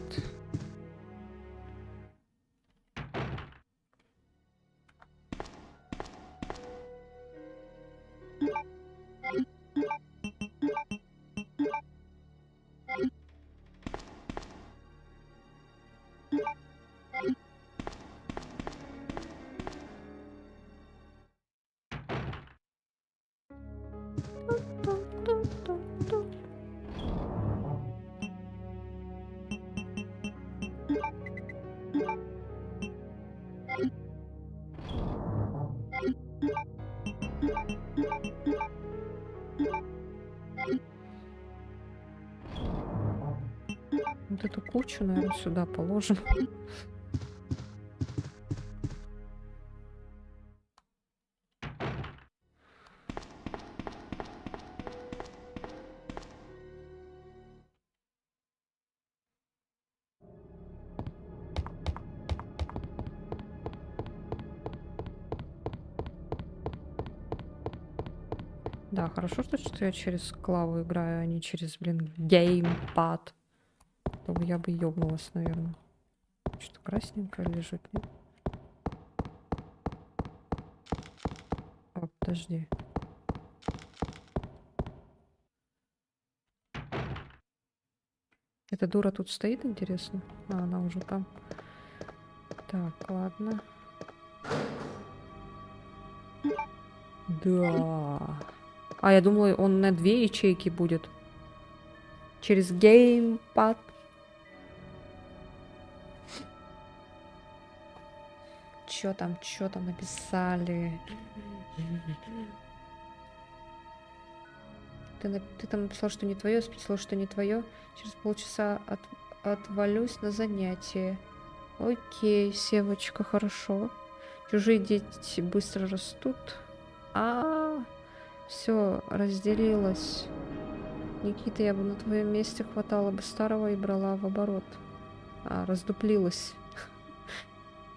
Вот эту кучу, наверное, сюда положим. Да, хорошо, что я через клаву играю, а не через, блин, геймпад. То бы я бы ёбнулась, наверное. Что-то красненькое лежит, нет? О, подожди. Эта дура тут стоит, интересно? А, она уже там. Так, ладно. Да. А, я думала, он на 2 ячейки будет. Через геймпад. чё там написали? Ты там написал, что не твое, спросил, что не твое. Через полчаса отвалюсь на занятие. Окей, Севочка, хорошо. Чужие дети быстро растут. Все, разделилась. Никита, я бы на твоем месте хватала бы старого и брала в оборот. Раздуплилась.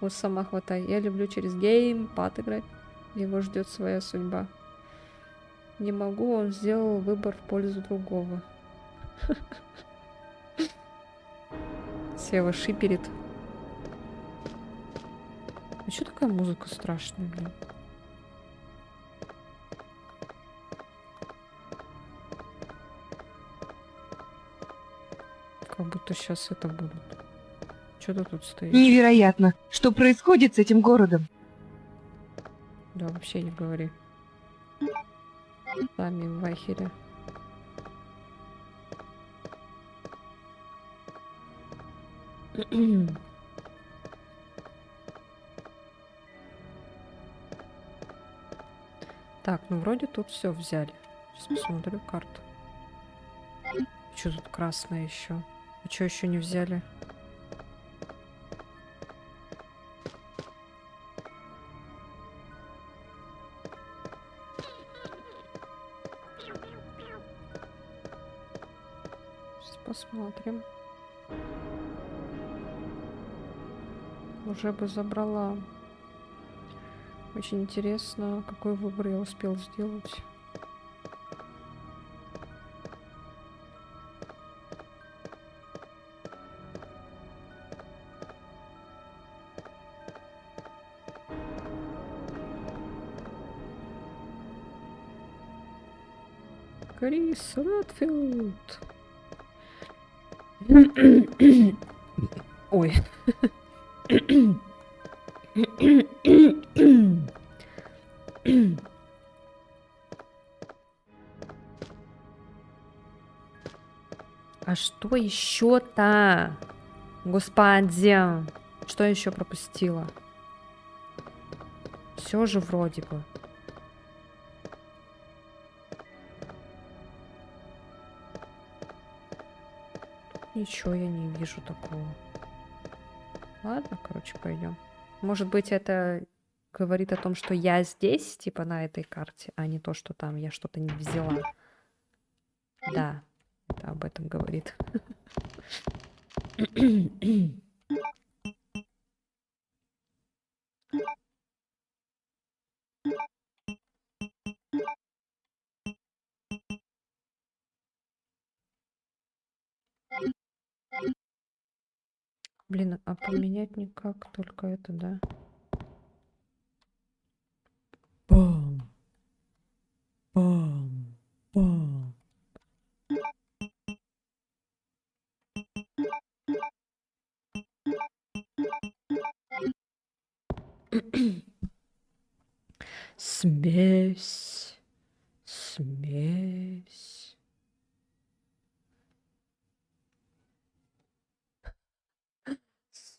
Вот сама хватай. Я люблю через геймпад играть. Его ждет своя судьба. Не могу, он сделал выбор в пользу другого. Сева шиперит. А что такая музыка страшная, блин? Как будто сейчас это будет. Что ты тут стоишь? Невероятно, что происходит с этим городом. Да, вообще не говори. Сами в ахере. Так, ну вроде тут все взяли. Сейчас посмотрю карту. Что тут красное еще? А что еще не взяли? Сейчас посмотрим. Уже бы забрала. Очень интересно, какой выбор я успел сделать. Крис Редфилд. Ой. А что еще-то? Господи, что еще пропустила? Все же вроде бы. Ничего я не вижу такого. Ладно, короче, пойдем. Может быть, это говорит о том, что я здесь, типа на этой карте, а не то, что там я что-то не взяла. Да, это об этом говорит. Блин, а поменять никак, только это, да? Бам! Бам! Бам! Смесь. Смесь.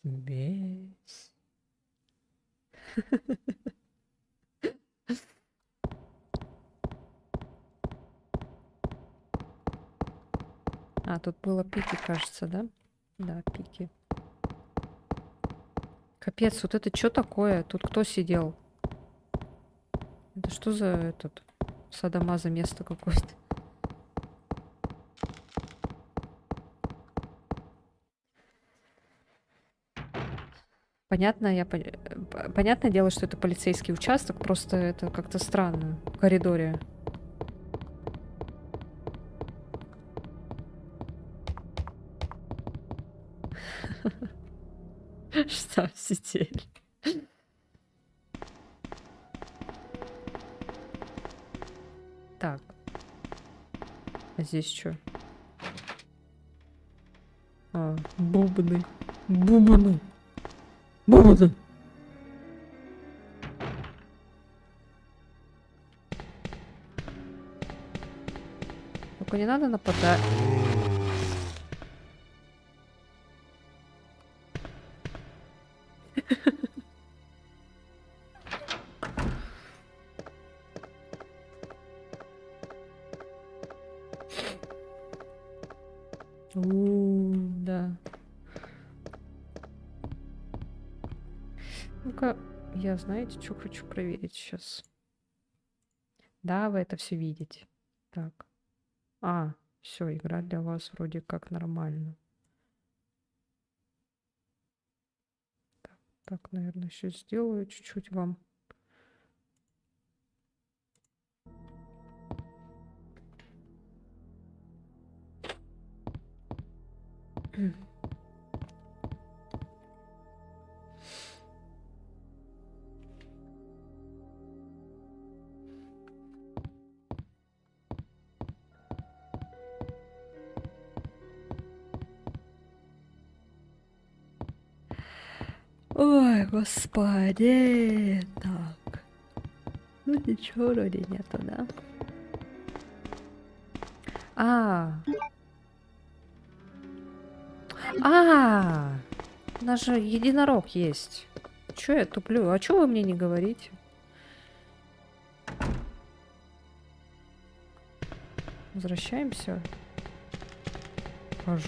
Смесь. Тут было пики, кажется, да? Да, пики. Капец, вот это что такое? Тут кто сидел? Это что за этот садомаза место какое-то? Понятно, понятное дело, что это полицейский участок, просто это как-то странно в коридоре. Что сидели? Так. А здесь что? Бубны. Бубны. Бубны. Только не надо нападать. Да. Ну-ка, я, знаете, что хочу проверить сейчас. Да, вы это все видите. Так. Все, игра для вас вроде как нормально. Так, наверное, еще сделаю чуть-чуть вам. Ой, господи. Так. Ну ничего вроде нету, да? У нас же единорог есть. Чё я туплю? А чё вы мне не говорите? Возвращаемся. Хожу.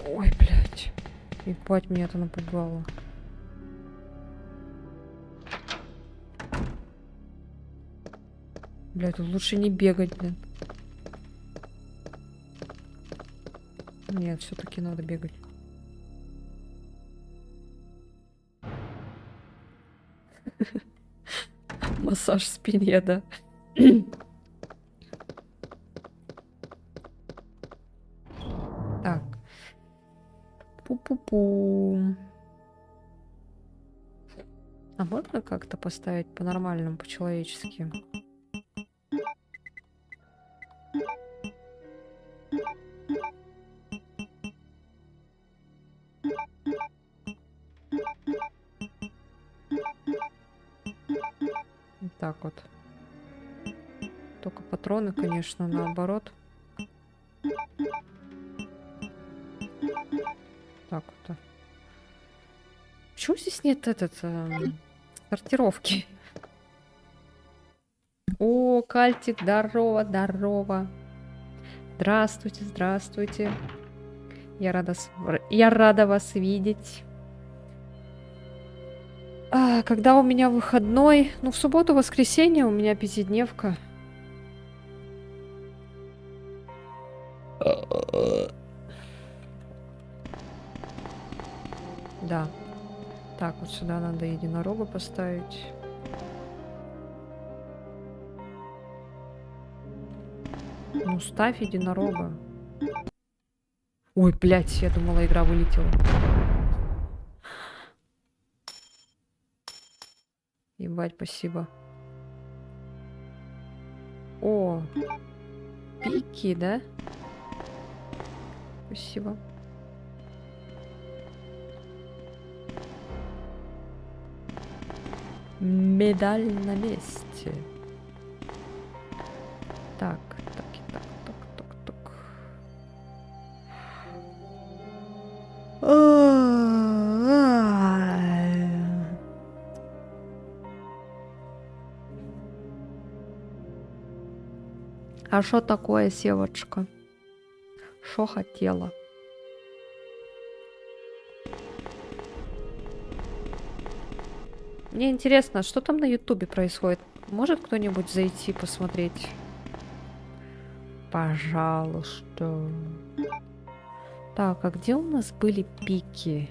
Ой, блядь. Ебать, меня это напугало. Бля, тут лучше не бегать, блин. Нет, все-таки надо бегать. Массаж в спине, да. Так. Пу-пу-пу. А можно как-то поставить по-нормальному, по-человечески? Так вот. Только патроны, конечно, наоборот. Так вот. Почему здесь нет сортировки? О, Кальтик, здорово, здорово. Здравствуйте, здравствуйте. Я рада вас видеть. Когда у меня выходной? Ну, в субботу-воскресенье у меня пятидневка. Да. Так, вот сюда надо единорога поставить. Ну, ставь единорога. Ой, блядь, я думала, игра вылетела. Ебать, спасибо. О, пики, да? Спасибо. Медаль на месте. Так. А что такое, севочка? Что хотела? Мне интересно, что там на Ютубе происходит? Может кто-нибудь зайти посмотреть? Пожалуйста. Так, а где у нас были пики?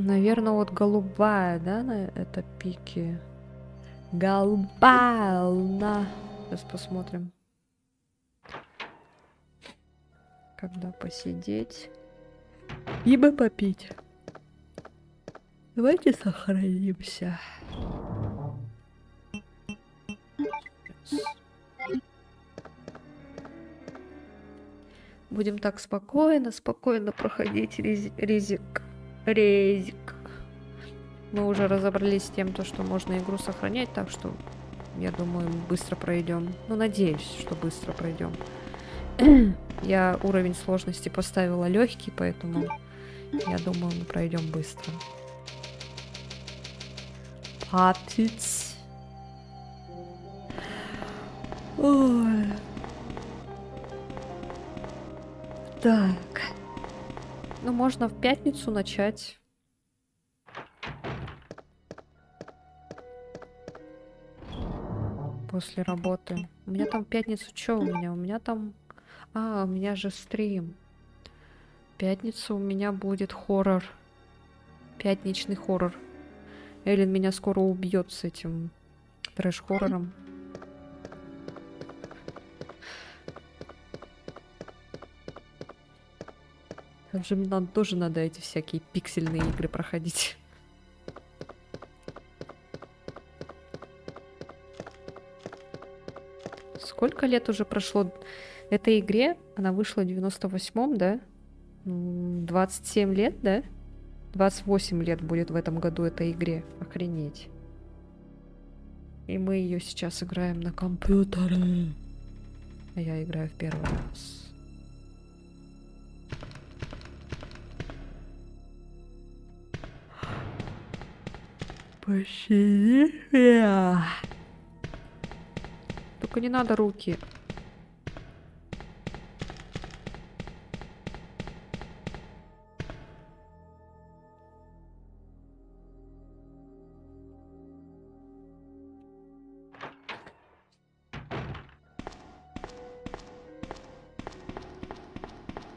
Наверное, вот голубая, да, на это пики? Голубая луна. Сейчас посмотрим. Когда посидеть. Ибо попить. Давайте сохранимся. Будем так спокойно проходить резик. Мы уже разобрались с тем, что можно игру сохранять, так что, я думаю, мы быстро пройдем. Ну, надеюсь, что быстро пройдем. Я уровень сложности поставила легкий, поэтому Я думаю, мы пройдем быстро. Папиц. Ой. Так. Ну, можно в пятницу начать. После работы. У меня там в пятницу что у меня? У меня там... А, у меня же стрим. В пятницу у меня будет хоррор. Пятничный хоррор. Эллен меня скоро убьет с этим трэш-хоррором. Там же мне тоже надо эти всякие пиксельные игры проходить. Сколько лет уже прошло этой игре? Она вышла в 98-м, да? 27 лет, да? 28 лет будет в этом году этой игре. Охренеть. И мы ее сейчас играем на компьютере. А я играю в первый раз. Пощади меня. Только не надо руки.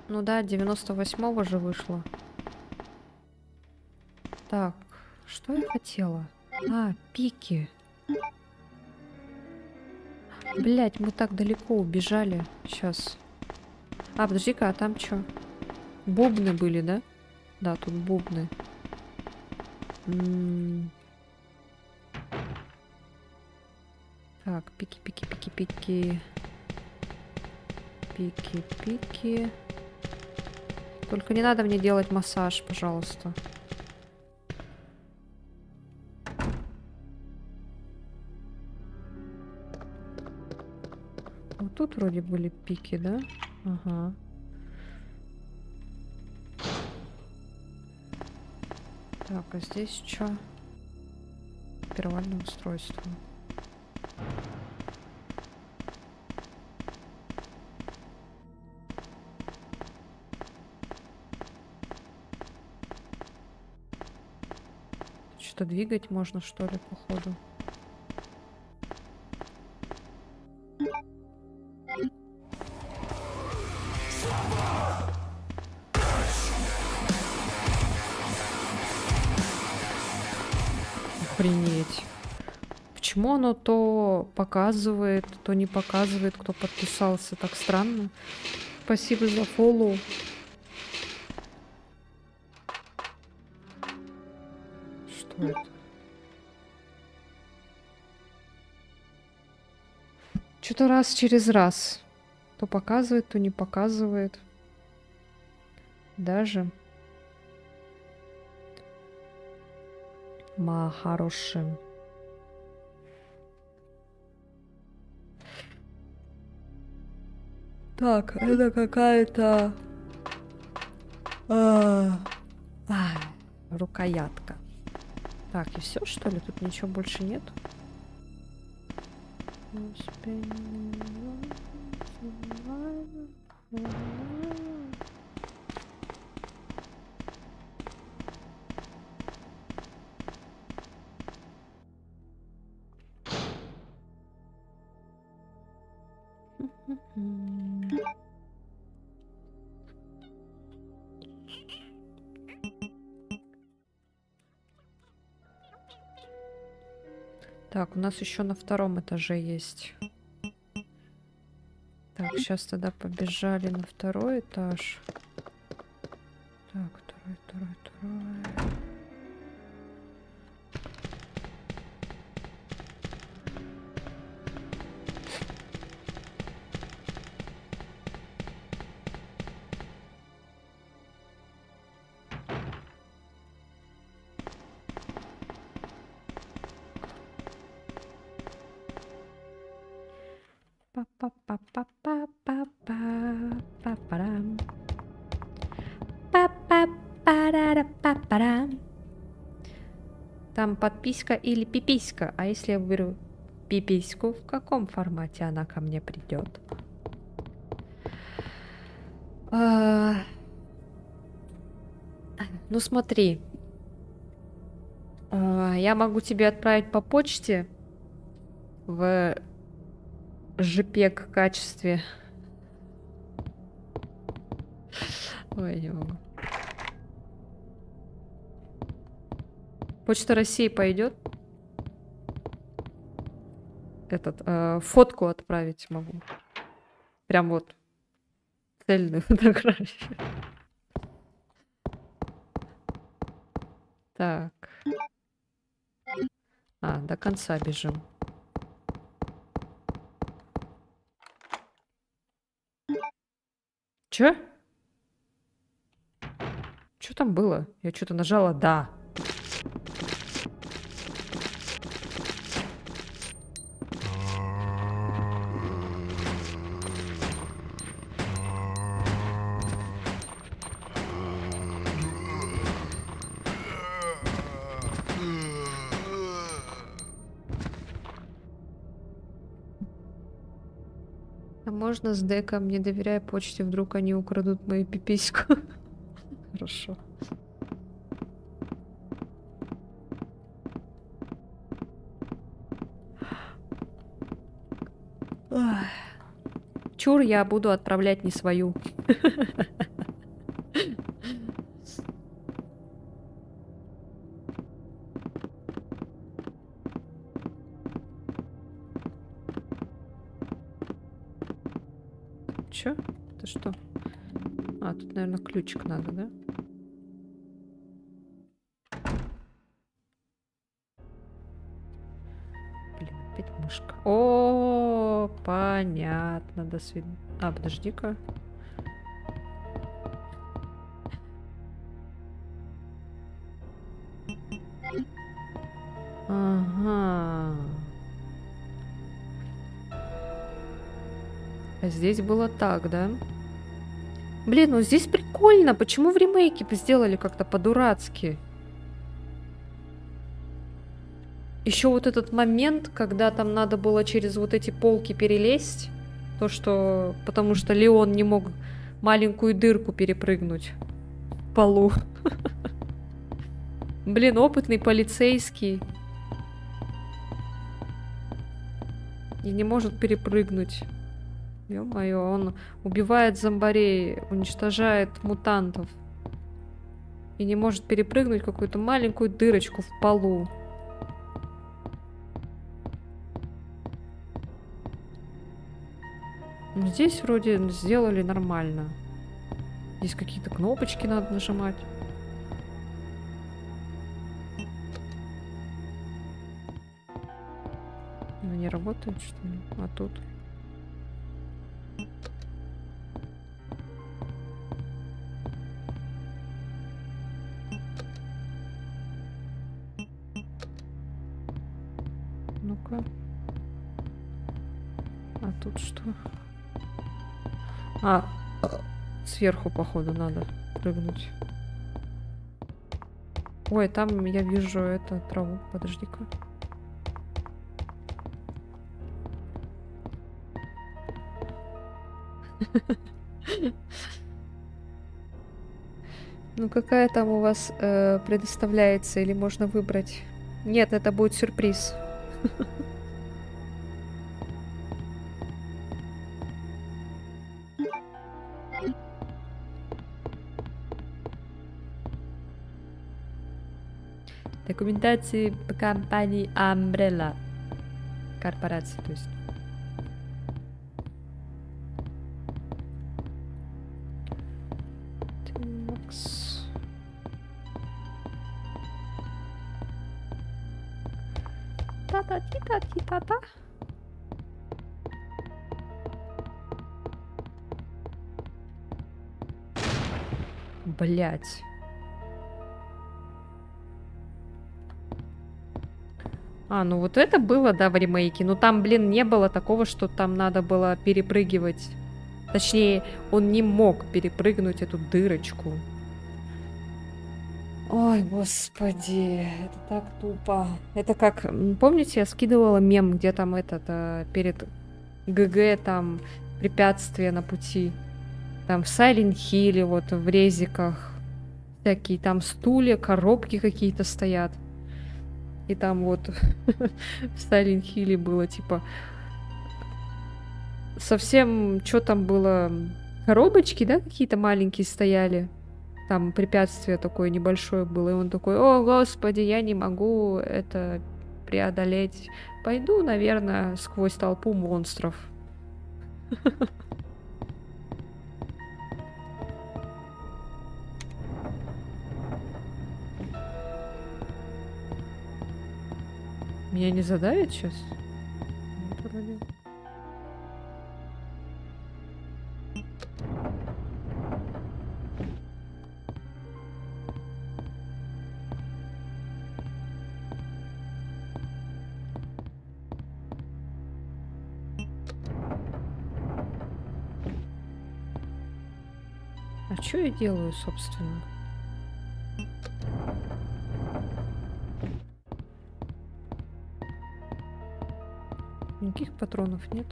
Ну да, 98-го же вышло. Так, что я хотела? А, пики. Блять, мы так далеко убежали. Сейчас. А, подожди-ка, а там что? Бубны были, да? Да, тут бубны. Так, пики, пики, пики, пики. Пики, пики. Только не надо мне делать массаж, пожалуйста. Вот тут вроде были пики, да? Ага. Так, а здесь что? Первальное устройство. Что, двигать можно, что ли, походу? Охренеть. Почему оно то показывает, то не показывает, кто подписался? Так странно. Спасибо за фоллоу. Что это? Что-то раз через раз. То показывает, то не показывает. Даже. Хорошим. Так, это какая-то... рукоятка. Так, и все, что ли? Тут ничего больше нет? Так, у нас еще на втором этаже есть. Так, сейчас тогда побежали на второй этаж. Так, второй. Па-па-па-па-па-па-па-парам. Па-па-парам. Парара-па-парам. Там подписка или пиписька. А если я выберу пипиську, в каком формате она ко мне придет? Ну смотри. Я могу тебе отправить по почте в JPEG качестве. Ой, не могу. Почта России пойдет? Фотку отправить могу. Прям вот. Цельную фотографию. Так. До конца бежим. Чё? Чё там было? Я что-то нажала «да». А можно с деком, не доверяя почте, вдруг они украдут мою пипиську? Хорошо. Ах. Чур, я буду отправлять не свою. Чё? Это что? Тут, наверное, ключик надо, да? Блин, опять мышка. О, понятно. До свидания. Подожди-ка. Ага. А здесь было так, да? Блин, ну здесь прикольно. Почему в ремейке сделали как-то по-дурацки? Еще вот этот момент, когда там надо было через вот эти полки перелезть. Потому что Леон не мог маленькую дырку перепрыгнуть в полу. Блин, опытный полицейский. И не может перепрыгнуть. Ё-моё, он убивает зомбарей, уничтожает мутантов. И не может перепрыгнуть какую-то маленькую дырочку в полу. Но здесь вроде сделали нормально. Здесь какие-то кнопочки надо нажимать. Она не работает, что ли? А тут... Ну-ка. А тут что? Сверху, походу, надо прыгнуть. Ой, там я вижу траву. Подожди-ка. Ну, какая там у вас предоставляется или можно выбрать? Нет, это будет сюрприз. Документации по компании Umbrella. Корпорации, то есть. Такс. Та-та-ти-та-ти-та-та. Блять. Ну вот это было, да, в ремейке. Но там, блин, не было такого, что там надо было перепрыгивать. Точнее, он не мог перепрыгнуть эту дырочку. Ой, господи, это так тупо. Это как, помните, я скидывала мем, где там перед ГГ там препятствия на пути. Там в Silent Hill, вот в резиках. Всякие там стулья, коробки какие-то стоят. И там вот в Silent Hill было типа совсем, что там было, коробочки, да, какие-то маленькие стояли. Там препятствие такое небольшое было, и он такой: о, господи, я не могу это преодолеть. Пойду, наверное, сквозь толпу монстров. Меня не задавит сейчас? Нет, вроде. А что я делаю, собственно? Никаких патронов нет.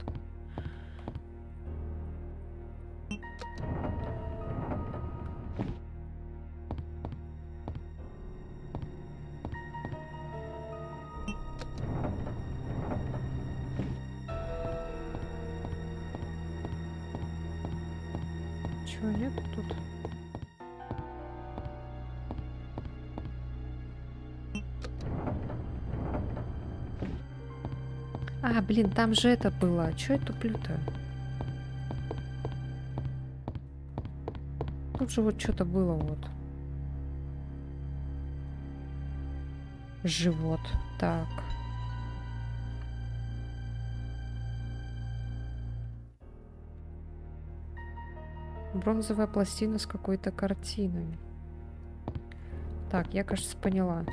Чего нет тут? А, блин, там же это было. Чё я туплю-то? Тут же вот что-то было вот. Живот. Так. Бронзовая пластина с какой-то картиной. Так, я, кажется, поняла.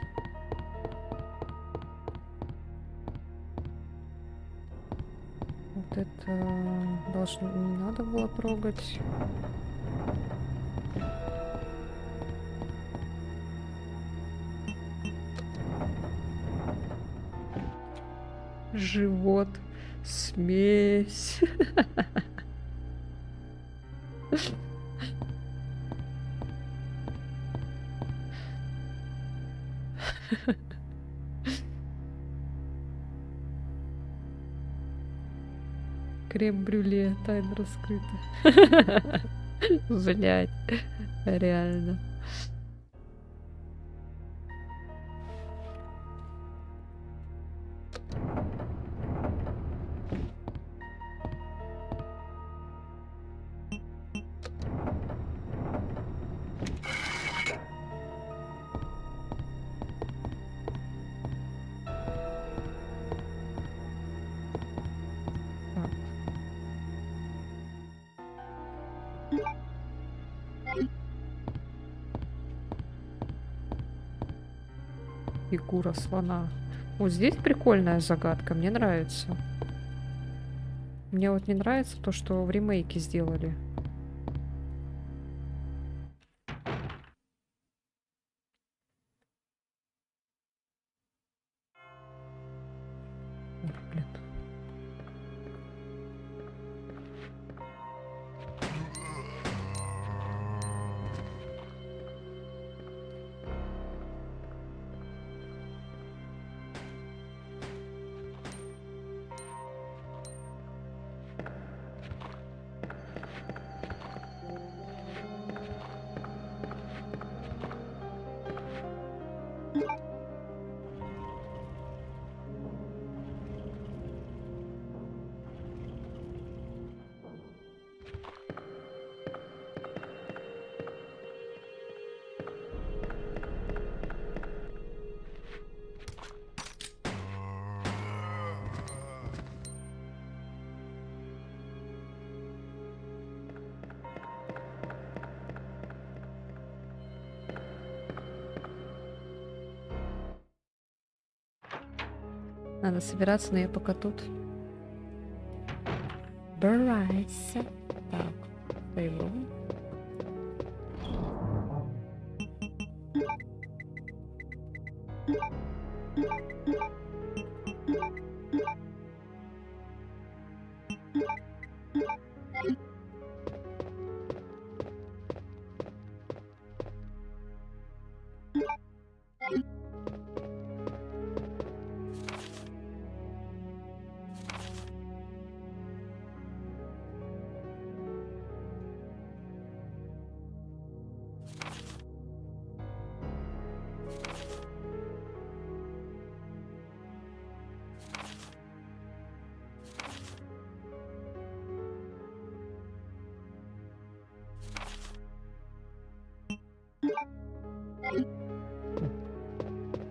Вот это должно не надо было трогать. Живот. Смесь. Крем-брюле, тайна раскрыта. Блять, реально. Фигура слона. Вот здесь прикольная загадка, мне нравится. Мне вот не нравится то, что в ремейке сделали. Ой, блин. Надо собираться, но я пока тут. Брайся. Так, пойду.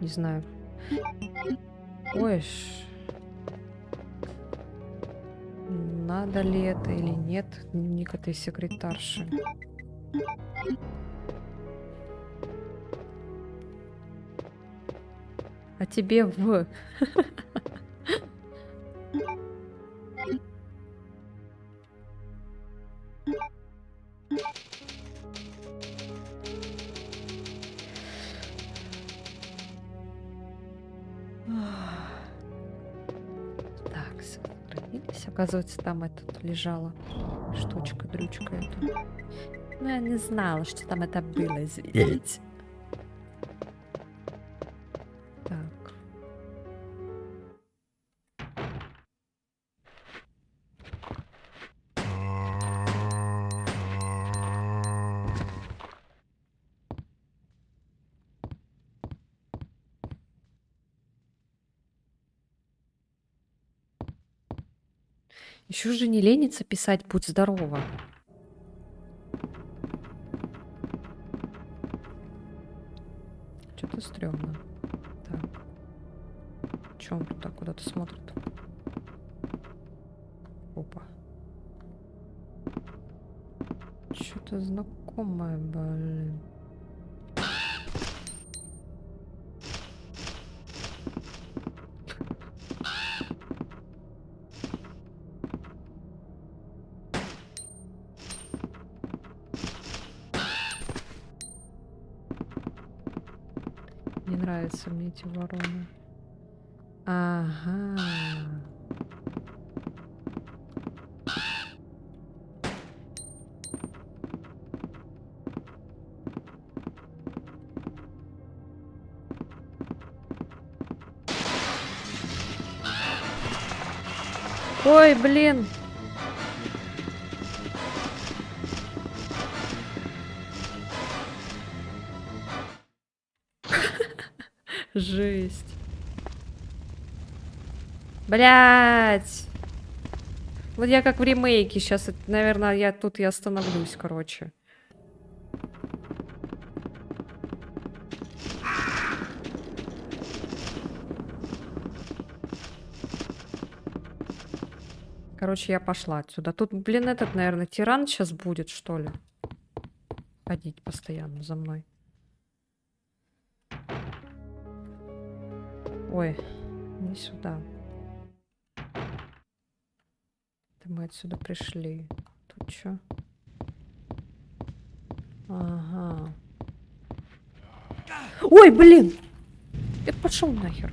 Не знаю. Ой, надо ли это или нет? Дневник этой секретарши. А тебе в... Так, сохранились. Оказывается, там этот лежала штучка-дрючка эта. Ну, я не знала, что там это было, извините. Так. Еще же не ленится писать «Будь здорова». Что-то стрёмно. Так. Чё он туда куда-то смотрит? Опа. Что-то знакомое, блин. Не нравятся мне эти вороны. Ага. Ой, блин. Жесть. Блять. Вот я как в ремейке. Сейчас, наверное, я тут и остановлюсь, короче. Короче, я пошла отсюда. Тут, блин, этот, наверное, тиран сейчас будет, что ли? Ходить постоянно за мной. Ой, не сюда. Это мы отсюда пришли. Тут что? Ага. Ой, блин! Это пошел нахер.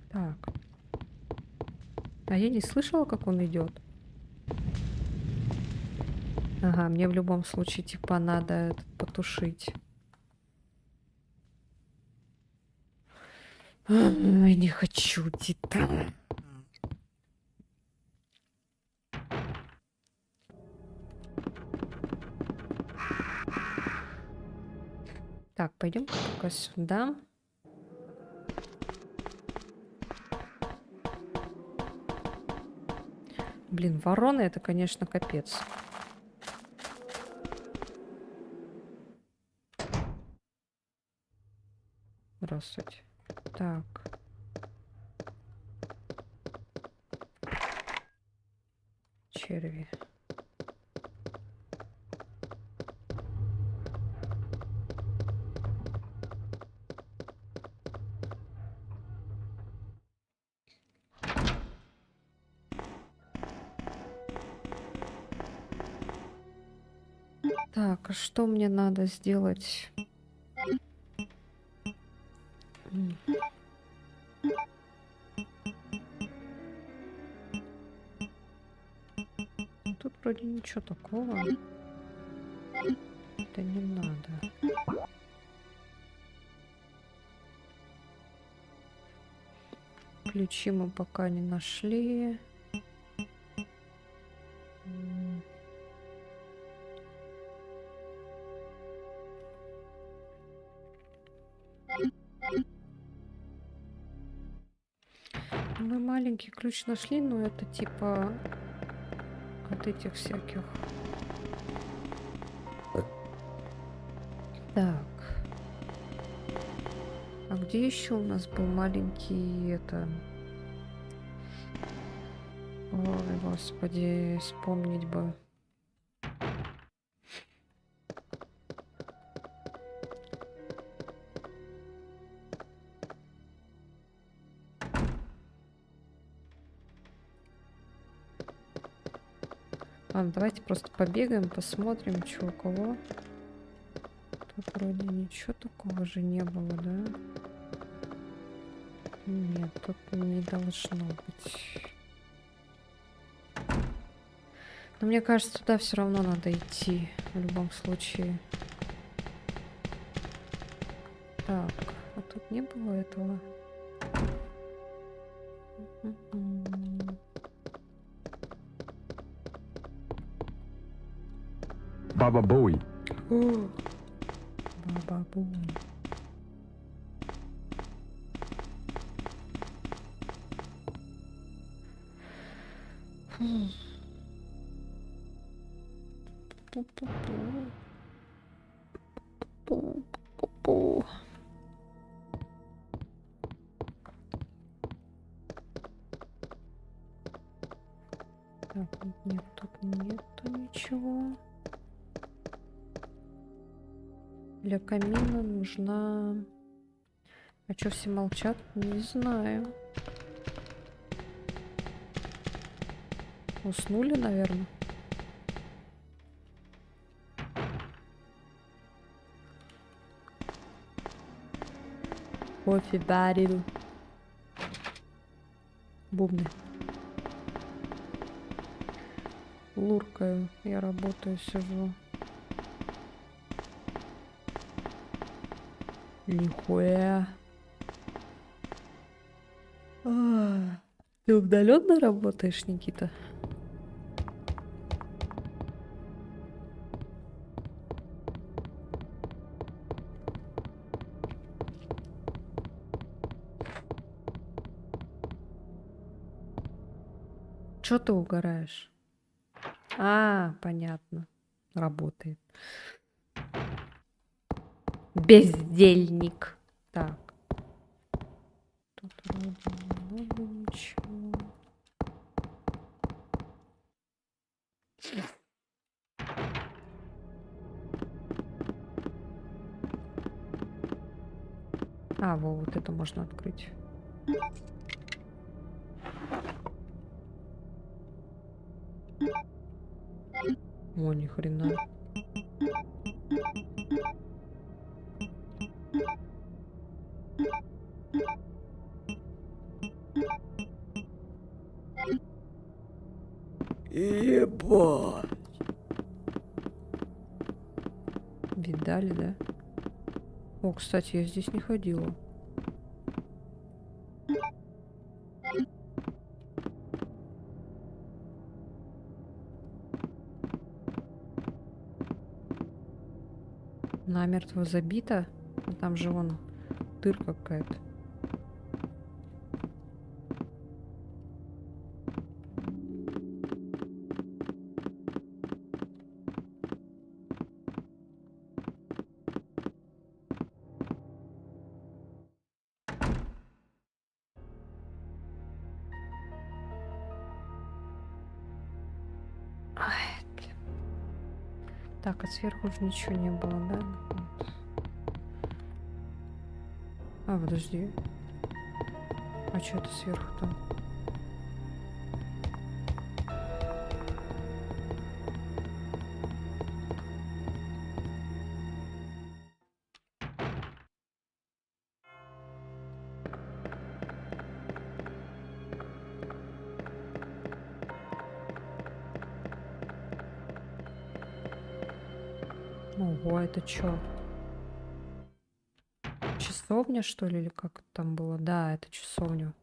Так. А я не слышала, как он идет. Ага, мне в любом случае, типа, надо этот потушить. Ой, не хочу, Титан. Так, пойдем пока сюда. Блин, вороны это, конечно, капец. Здравствуйте. Так. Черви. Так, а что мне надо сделать? Тут вроде ничего такого. Это не надо. Ключи мы пока не нашли. маленький ключ нашли, но это типа от этих всяких. Так. А где еще у нас был маленький это? Ой, господи, вспомнить бы. Ладно, давайте просто побегаем, посмотрим, что у кого. Тут вроде ничего такого же не было, да? Нет, тут не должно быть. Но мне кажется, туда все равно надо идти в любом случае. Так, а тут не было этого. Баба Боуи. Баба-бум. Пу-пу-пу. Так, нет, тут нету ничего. Для камина нужна... А чё все молчат? Не знаю. Уснули, наверное. Кофе барил. Бубны. Луркаю. Я работаю, сижу. Нихуя. Ты удаленно работаешь, Никита? Чё ты угораешь? А, понятно. Работает. Бездельник. Так. Тут вроде не надо ничего. А, вот это можно открыть. О, ни хрена. Ебать. Видали, да? О, кстати, я здесь не ходила. Намертво забита. А там же вон дырка какая-то. Ай, блин. Так, а сверху же ничего не было, да? Вот. А, подожди. А что это сверху там? Ого, это чё? Часовня, что ли, или как это там было? Да, это часовня.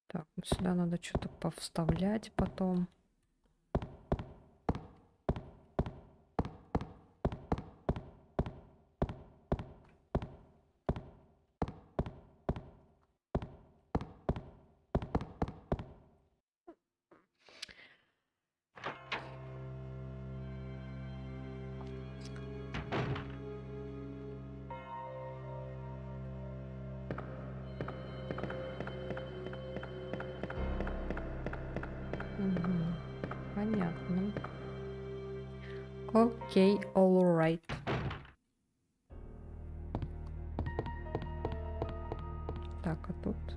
Так, ну сюда надо что-то повставлять потом. Окей, alright. Так, а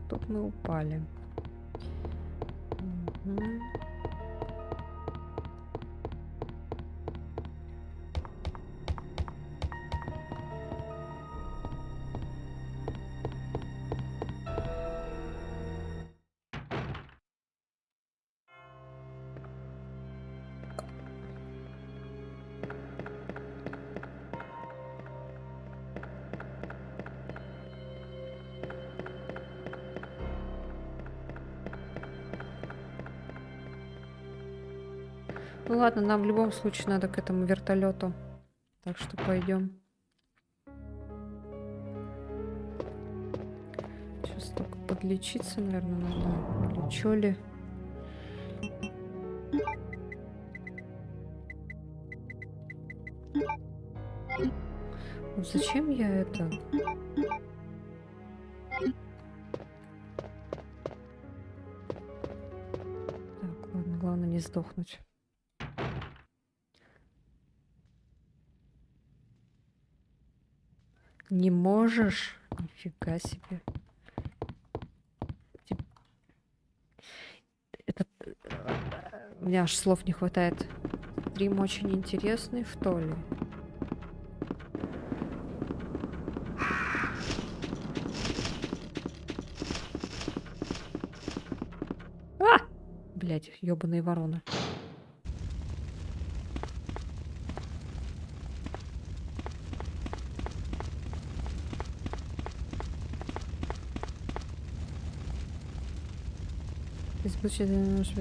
тут мы упали. Мгм. Ну ладно, нам в любом случае надо к этому вертолету. Так что пойдем. Сейчас только подлечиться, наверное, надо. Или чё ли? Вот зачем я это? Так, ладно, главное не сдохнуть. Не можешь? Нифига себе. Этот... У меня аж слов не хватает. Стрим очень интересный, что ли? А! Блять, ёбаные вороны. Используйте наш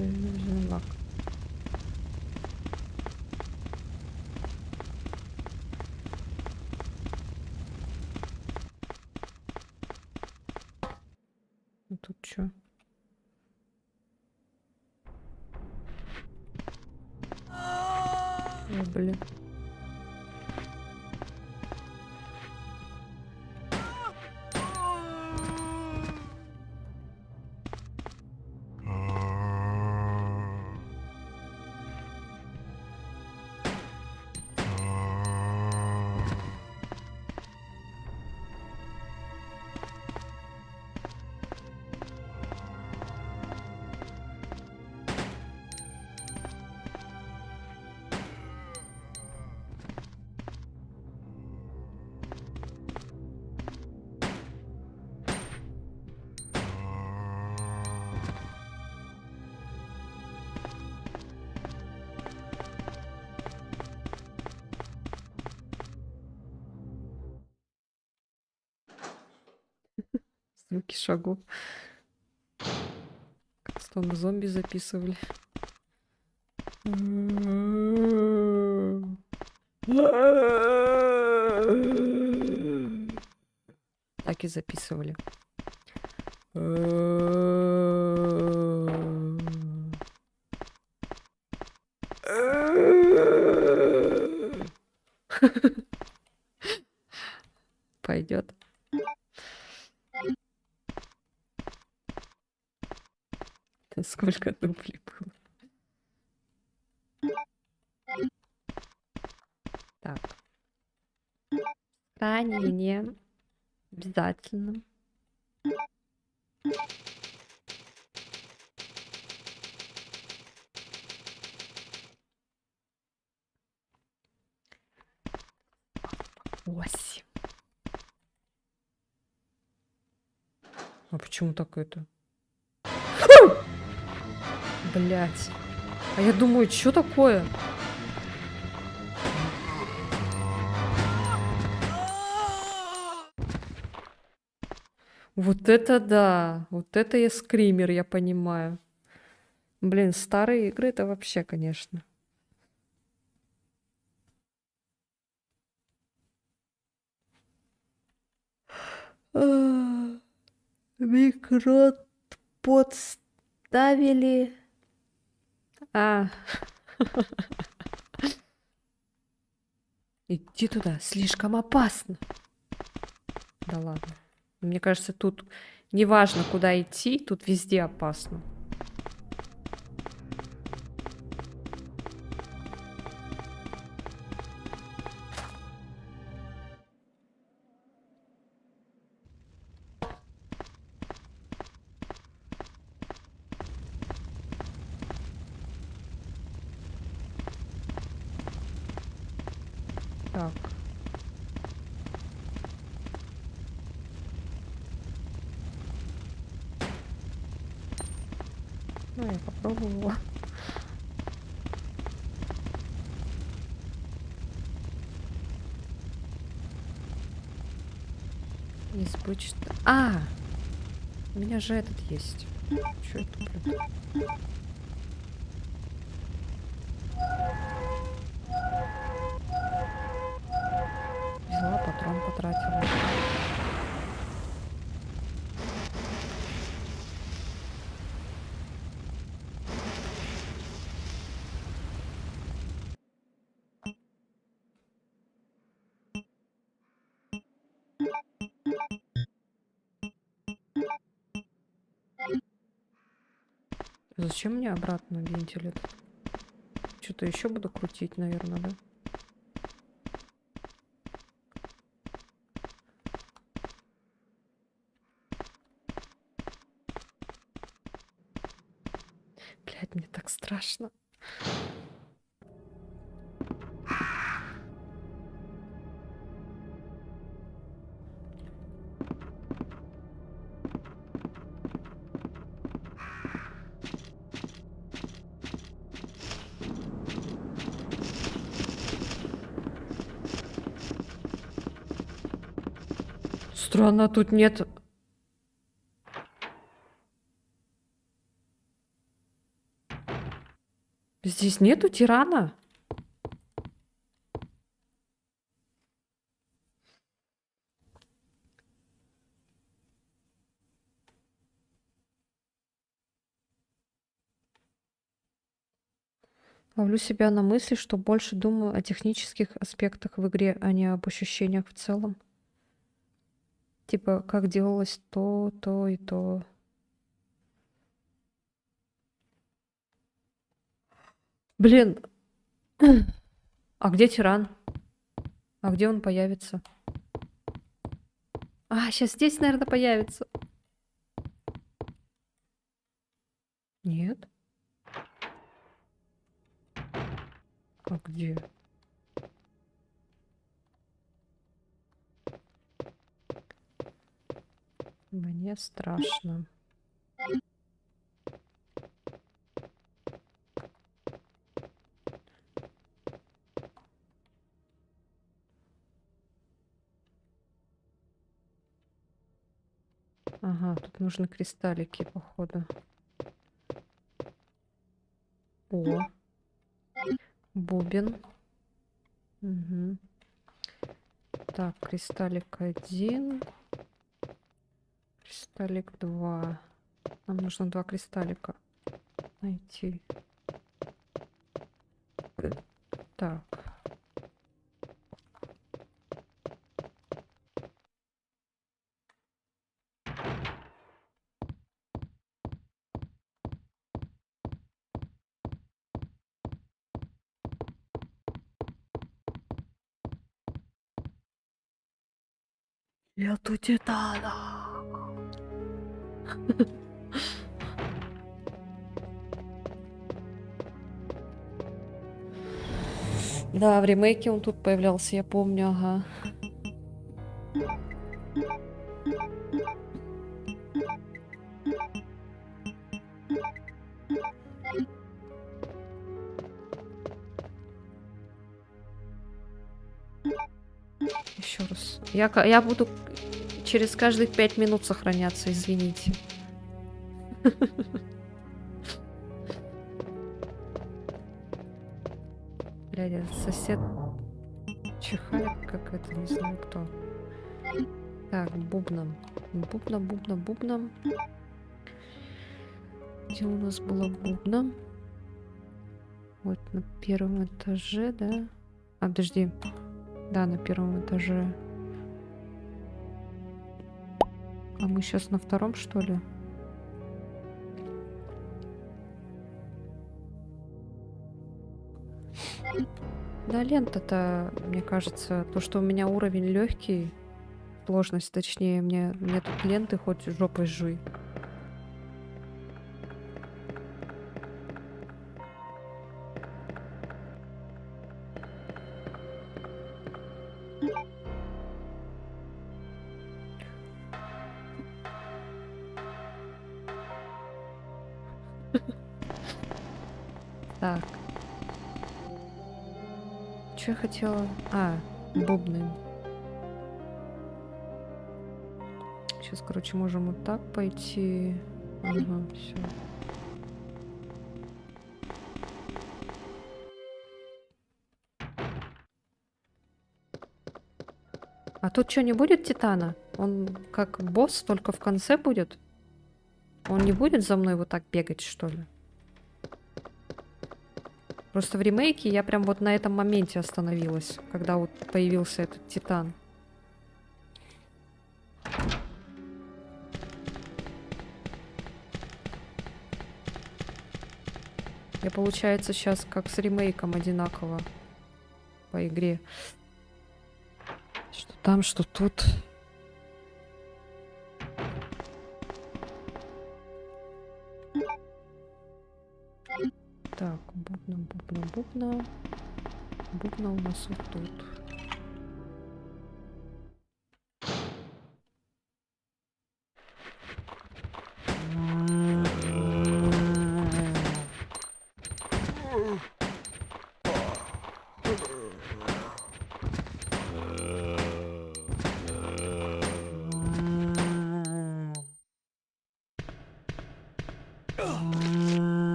баг. Ну тут чё? Ой, блин. Звуки шагов. Кажется, мы зомби записывали. Так и записывали. Пойдет. Сколько дублей было? Так. Хранение. Обязательно. Восемь. А почему так это? Блять. А я думаю, что такое? Вот это да. Вот это я скример, я понимаю. Блин, старые игры это вообще, конечно. Микро подставили. А. Иди туда, слишком опасно. Да ладно. Мне кажется, тут неважно, куда идти, тут везде опасно. Так. Ну, я попробовала. Избычно. А! У меня же этот есть. Чё это, блин? Взяла, патрон потратила. Зачем мне обратно вентиль этот? Что-то еще буду крутить, наверное, да? Блядь, мне так страшно. Странно, тут нет... Здесь нету тирана? Ловлю себя на мысли, что больше думаю о технических аспектах в игре, а не об ощущениях в целом. Типа, как делалось то, то и то. Блин. А где тиран? А где он появится? А, сейчас здесь, наверное, появится. Нет. А где? Мне страшно. Ага, тут нужны кристаллики, походу. О. Бубен. Угу. Так, кристаллик 1. Кристаллик 2. Нам нужно 2 кристаллика найти. Так. Нету титана. Да, в ремейке он тут появлялся, я помню, ага. Еще раз. Я буду через каждые 5 минут сохраняться, извините. Блядь, сосед чихает, как это, не знаю кто. Так, бубном. Бубном. Где у нас было бубном? Вот на первом этаже, да? А, подожди. Да, на первом этаже. А мы сейчас на втором, что ли? Да, лента-то, мне кажется, то, что у меня уровень легкий, сложность, точнее, мне тут ленты хоть жопой жуй. Так. Что я хотела? А, бубны. Сейчас, короче, можем вот так пойти. Ага, все. А тут что, не будет Титана? Он как босс, только в конце будет? Он не будет за мной вот так бегать, что ли? Просто в ремейке я прям вот на этом моменте остановилась, когда вот появился этот Титан. Я, получается, сейчас как с ремейком одинаково по игре. Что там, что тут. Так, бубна, бубна, бубна. Бубна у нас вот тут.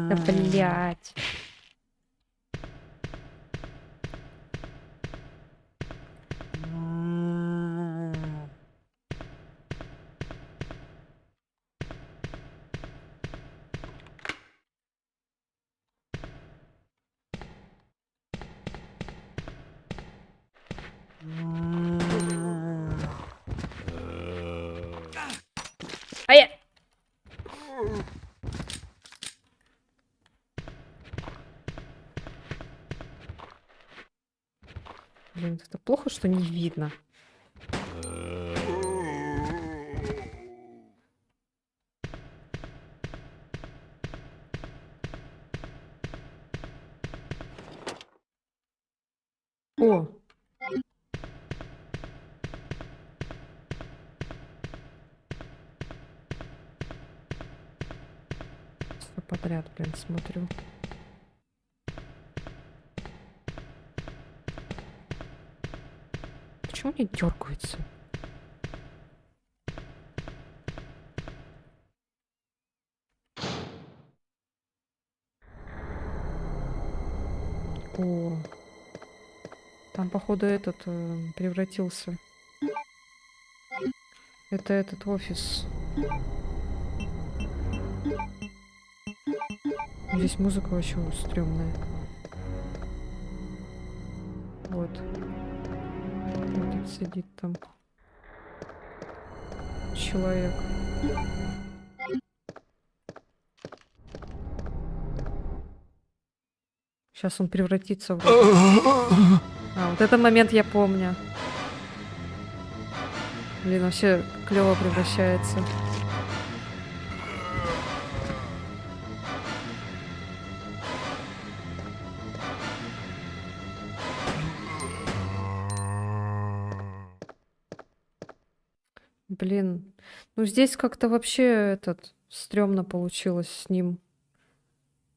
Да блять. А я... Блин, это плохо, что не видно. О! Всё подряд, блин, смотрю. Почему они дергаются? О, там, походу, этот превратился. Это этот офис. Здесь музыка вообще стрёмная. Вот. Вот сидит там человек. Сейчас он превратится в... А, вот этот момент я помню. Блин, вообще клево превращается. Блин, ну здесь как-то вообще этот стрёмно получилось с ним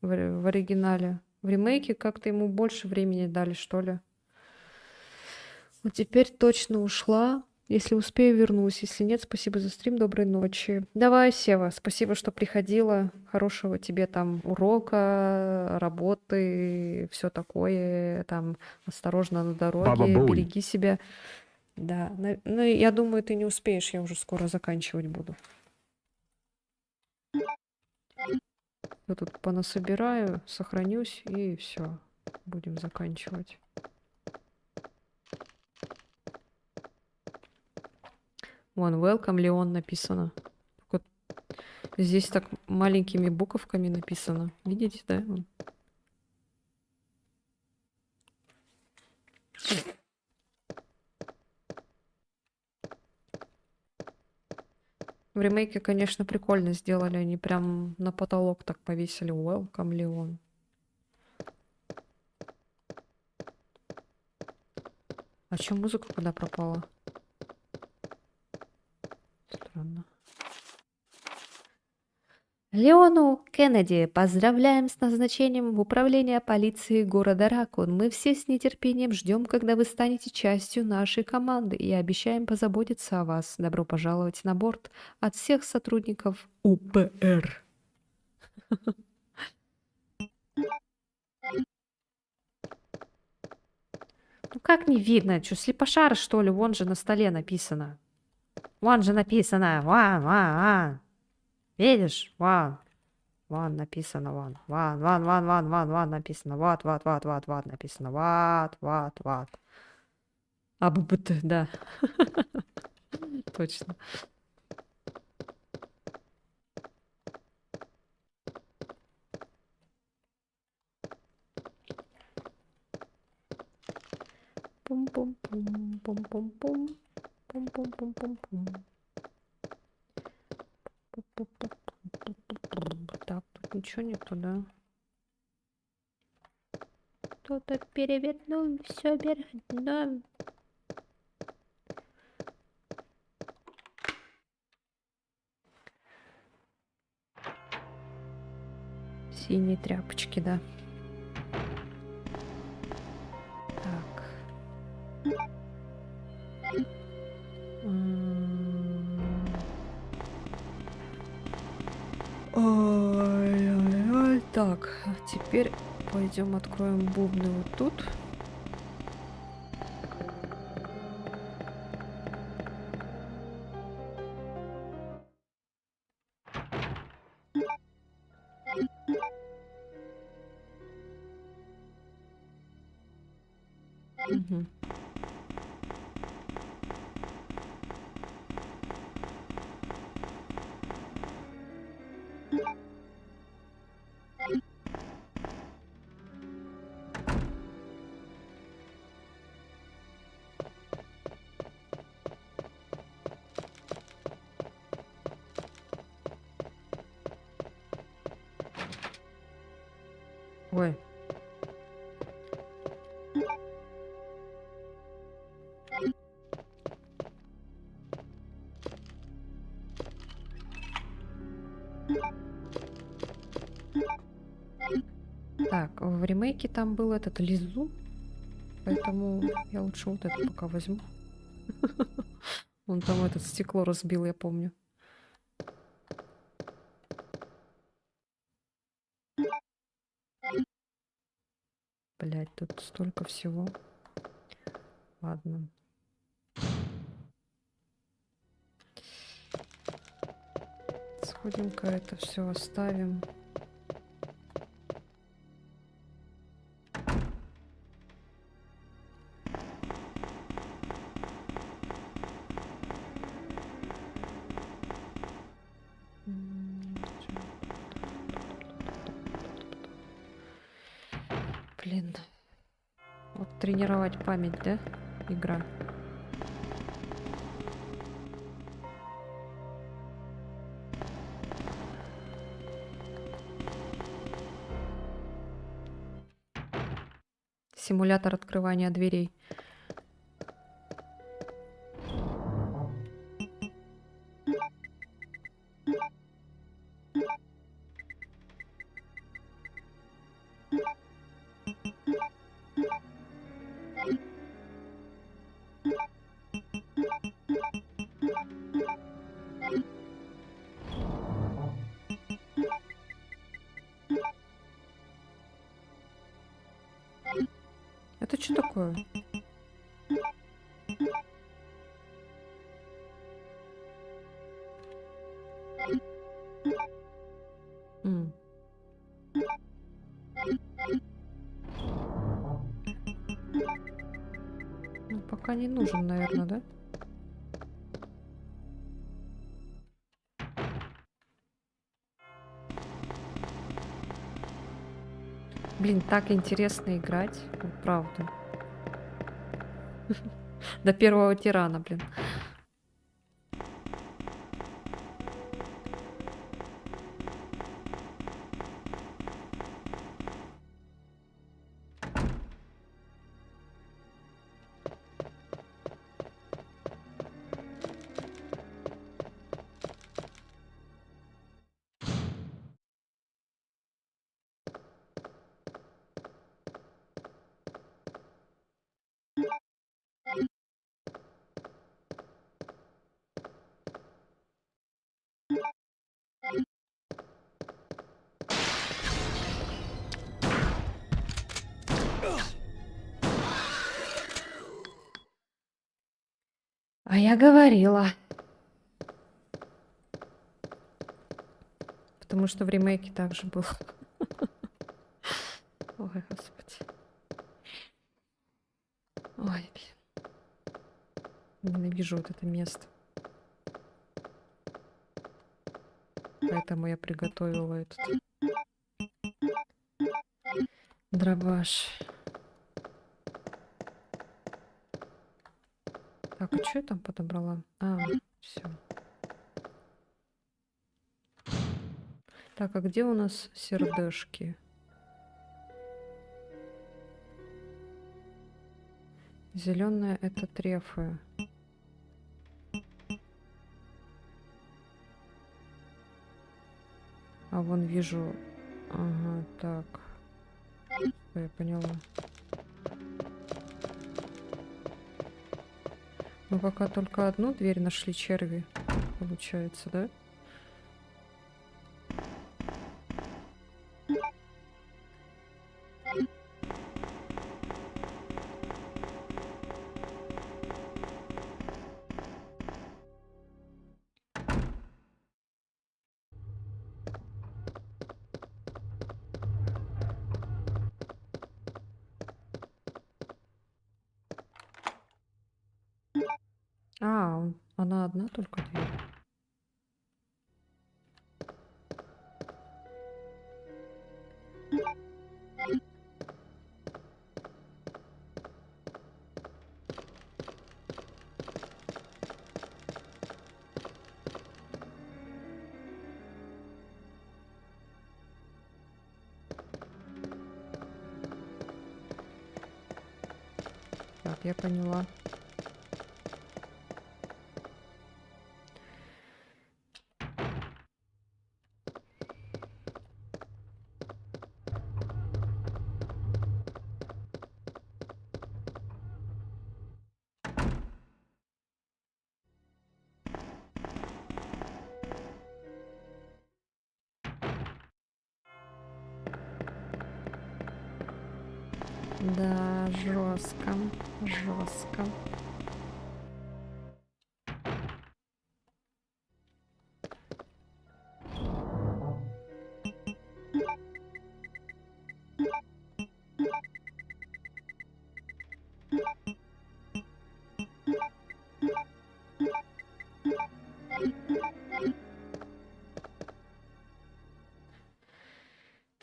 в оригинале. В ремейке как-то ему больше времени дали, что ли. Вот теперь точно ушла. Если успею, вернусь. Если нет, спасибо за стрим. Доброй ночи. Давай, Сева, спасибо, что приходила. Хорошего тебе там урока, работы, все такое. Там осторожно на дороге, береги себя. Да, ну я думаю, ты не успеешь, я уже скоро заканчивать буду. Я тут понасобираю, сохранюсь и все, будем заканчивать. Вон, welcome, Леон написано. Вот здесь так маленькими буковками написано. Видите, да? Вон. В ремейке, конечно, прикольно сделали. Они прям на потолок так повесили. Welcome, Леон. А чё музыка куда пропала? Странно. Леону Кеннеди, поздравляем с назначением в управление полиции города Ракун. Мы все с нетерпением ждем, когда вы станете частью нашей команды и обещаем позаботиться о вас. Добро пожаловать на борт от всех сотрудников УПР. Ну как не видно? Что, слепошар, что ли? Вон же на столе написано. Вон же написано. Вон, вон, вон. Видишь? Вон. Вон написано, вон. Вон, вон, вон, вон, вон, вон написано. Вот, вот, вот, вот, вот написано. Вот, вот, вот. АББТ, да. Точно. Пум-пум-пум, пум-пум-пум, пум-пум-пум-пум-пум. Так, тут ничего нету, да? Кто-то перевернул все вверх дном. Синие тряпочки, да. Так. Ой-ой-ой. Так, теперь пойдем откроем бубны вот тут. Мгм. Ой. Так, в ремейке там был этот Лизу, поэтому я лучше вот это пока возьму. Он там этот стекло разбил, я помню. Блять, тут столько всего. Ладно. Сходим-ка это все оставим. Блин. Вот тренировать память, да? Игра. Симулятор открывания дверей. Это что такое? М. Ну, пока не нужен, наверное, да? Блин, так интересно играть. Вот правда. До первого тирана, блин. А я говорила. Потому что в ремейке также было. Ой, господи. Ой, блин. Ненавижу вот это место. Поэтому я приготовила этот дробаш. Так, а что я там подобрала? А, все. Так, а где у нас сердешки? Зеленая это трефы. А вон вижу. Ага, так. Всё, я поняла. Мы пока только одну дверь нашли, черви. Получается, да? Она одна только дверь. Так, я поняла. Да, жестко, жестко.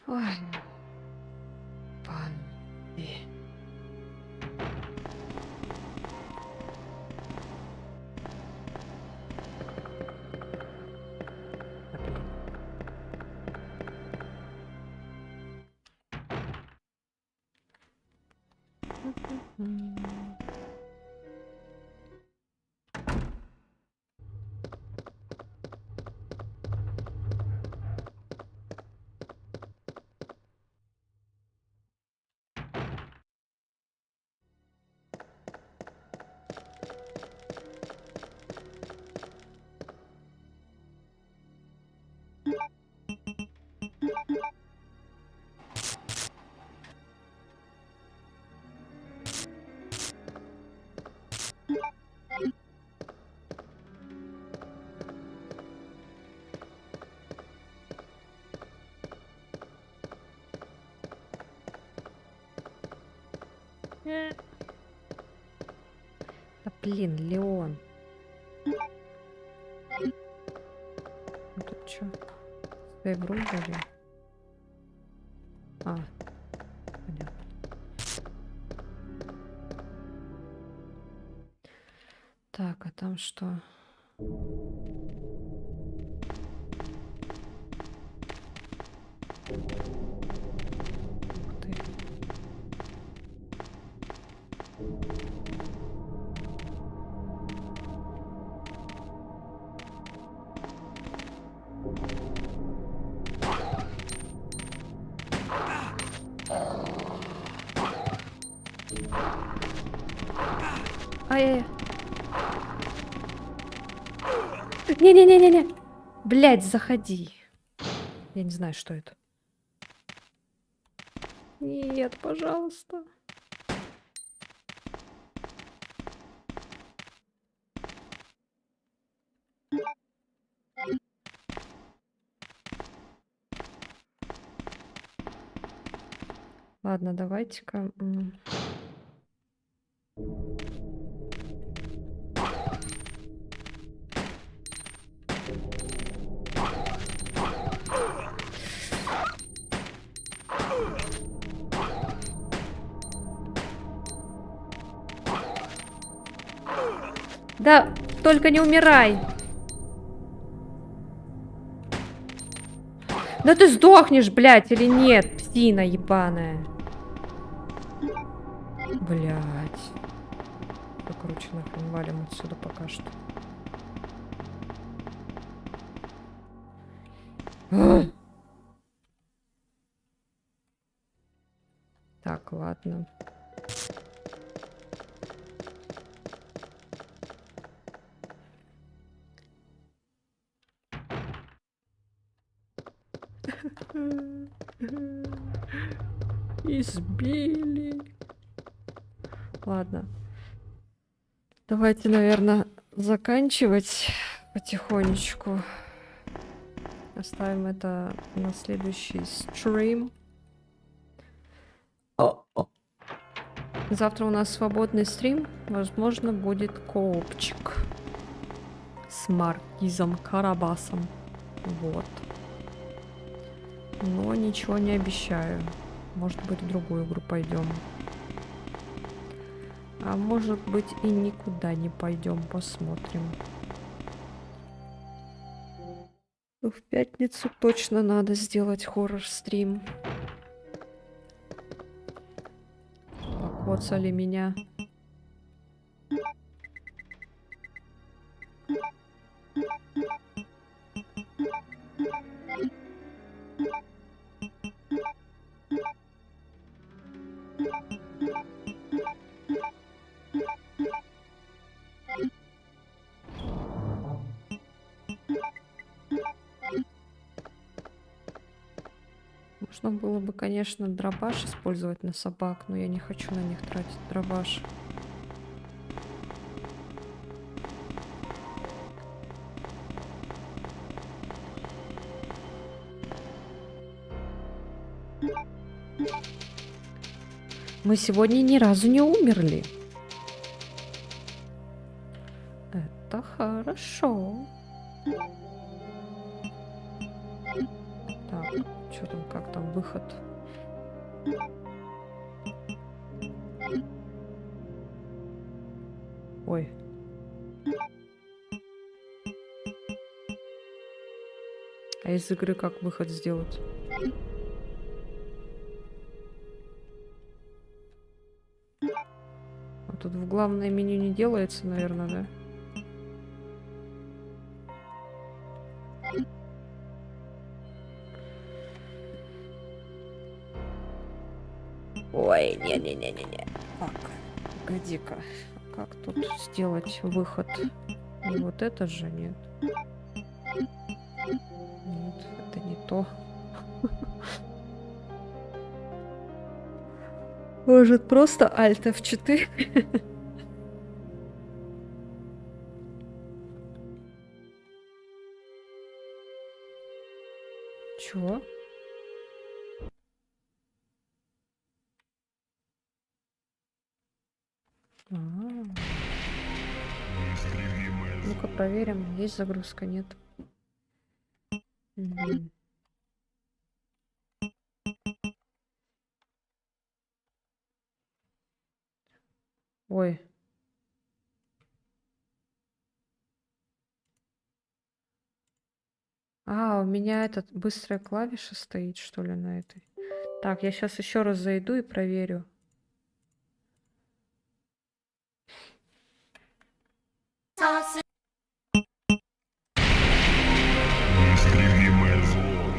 Ой. Бомби. Да блин, Леон. Ну тут что? Игру дали? А, понятно. Так, а там что? Ух ты. Ай-яй-яй. Не-не-не-не-не. Блядь, заходи. Я не знаю, что это. Нет, пожалуйста. Ладно, давайте-ка. Да, только не умирай. Да ты сдохнешь, блядь, или нет, псина ебаная. Блядь. Покруче нахрен валим отсюда пока что. Так, ладно. Избили. Ладно. Давайте, наверное, заканчивать потихонечку. Оставим это на следующий стрим. Завтра у нас свободный стрим. Возможно, будет коопчик с Маркизом Карабасом. Вот. Но ничего не обещаю. Может быть, в другую игру пойдем. А может быть, и никуда не пойдем. Посмотрим. Но в пятницу точно надо сделать хоррор-стрим. Покоцали меня. Можно было бы, конечно, дробаш использовать на собак, но я не хочу на них тратить дробаш. Мы сегодня ни разу не умерли. Это хорошо. Так, что там, как там, выход? Ой. А из игры как выход сделать? А тут в главное меню не делается, наверное, да? Ой, не-не-не-не-не. Так, погоди-ка. Как тут сделать выход? Не вот это же, нет. Нет, это не то. Может, просто Alt F4? Чё? Ну-ка проверим, есть загрузка, нет. Мгм. Ой. А, у меня этот быстрая клавиша стоит, что ли, на этой. Так, я сейчас еще раз зайду и проверю.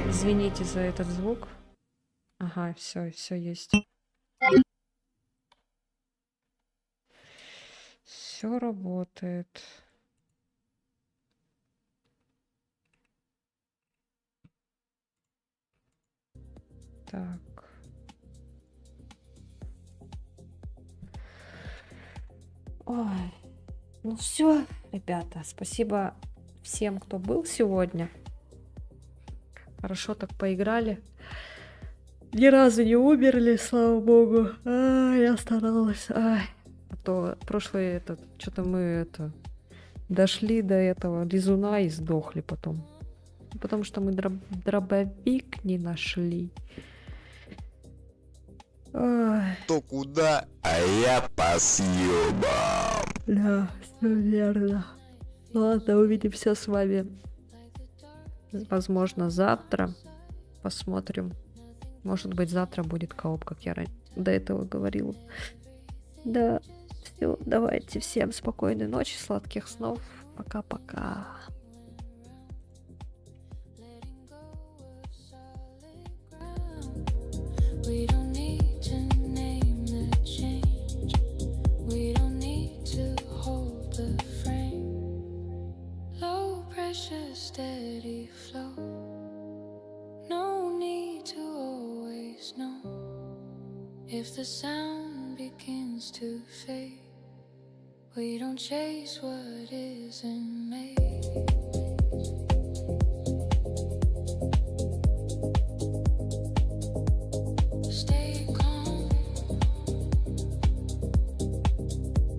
Извините за этот звук. Ага, все есть. Все работает. Так. Ой. Ну все, ребята, спасибо всем, кто был сегодня. Хорошо так поиграли. ни разу не умерли, слава богу. Я старалась. Ай. А то прошлый этот, что-то мы дошли до этого лизуна и сдохли потом. Потому что мы дробовик не нашли. Ай. То куда, а я по съебам. Да, все верно. Ладно, увидимся с вами. Возможно, завтра. Посмотрим. Может быть, завтра будет кооп, как я до этого говорила. Да, все, давайте всем спокойной ночи, сладких снов. Пока-пока. We don't need to name the change. We don't need to hold the frame. Low pressure, steady flow. No need to always know. If the sound begins to fade, we don't chase what isn't made.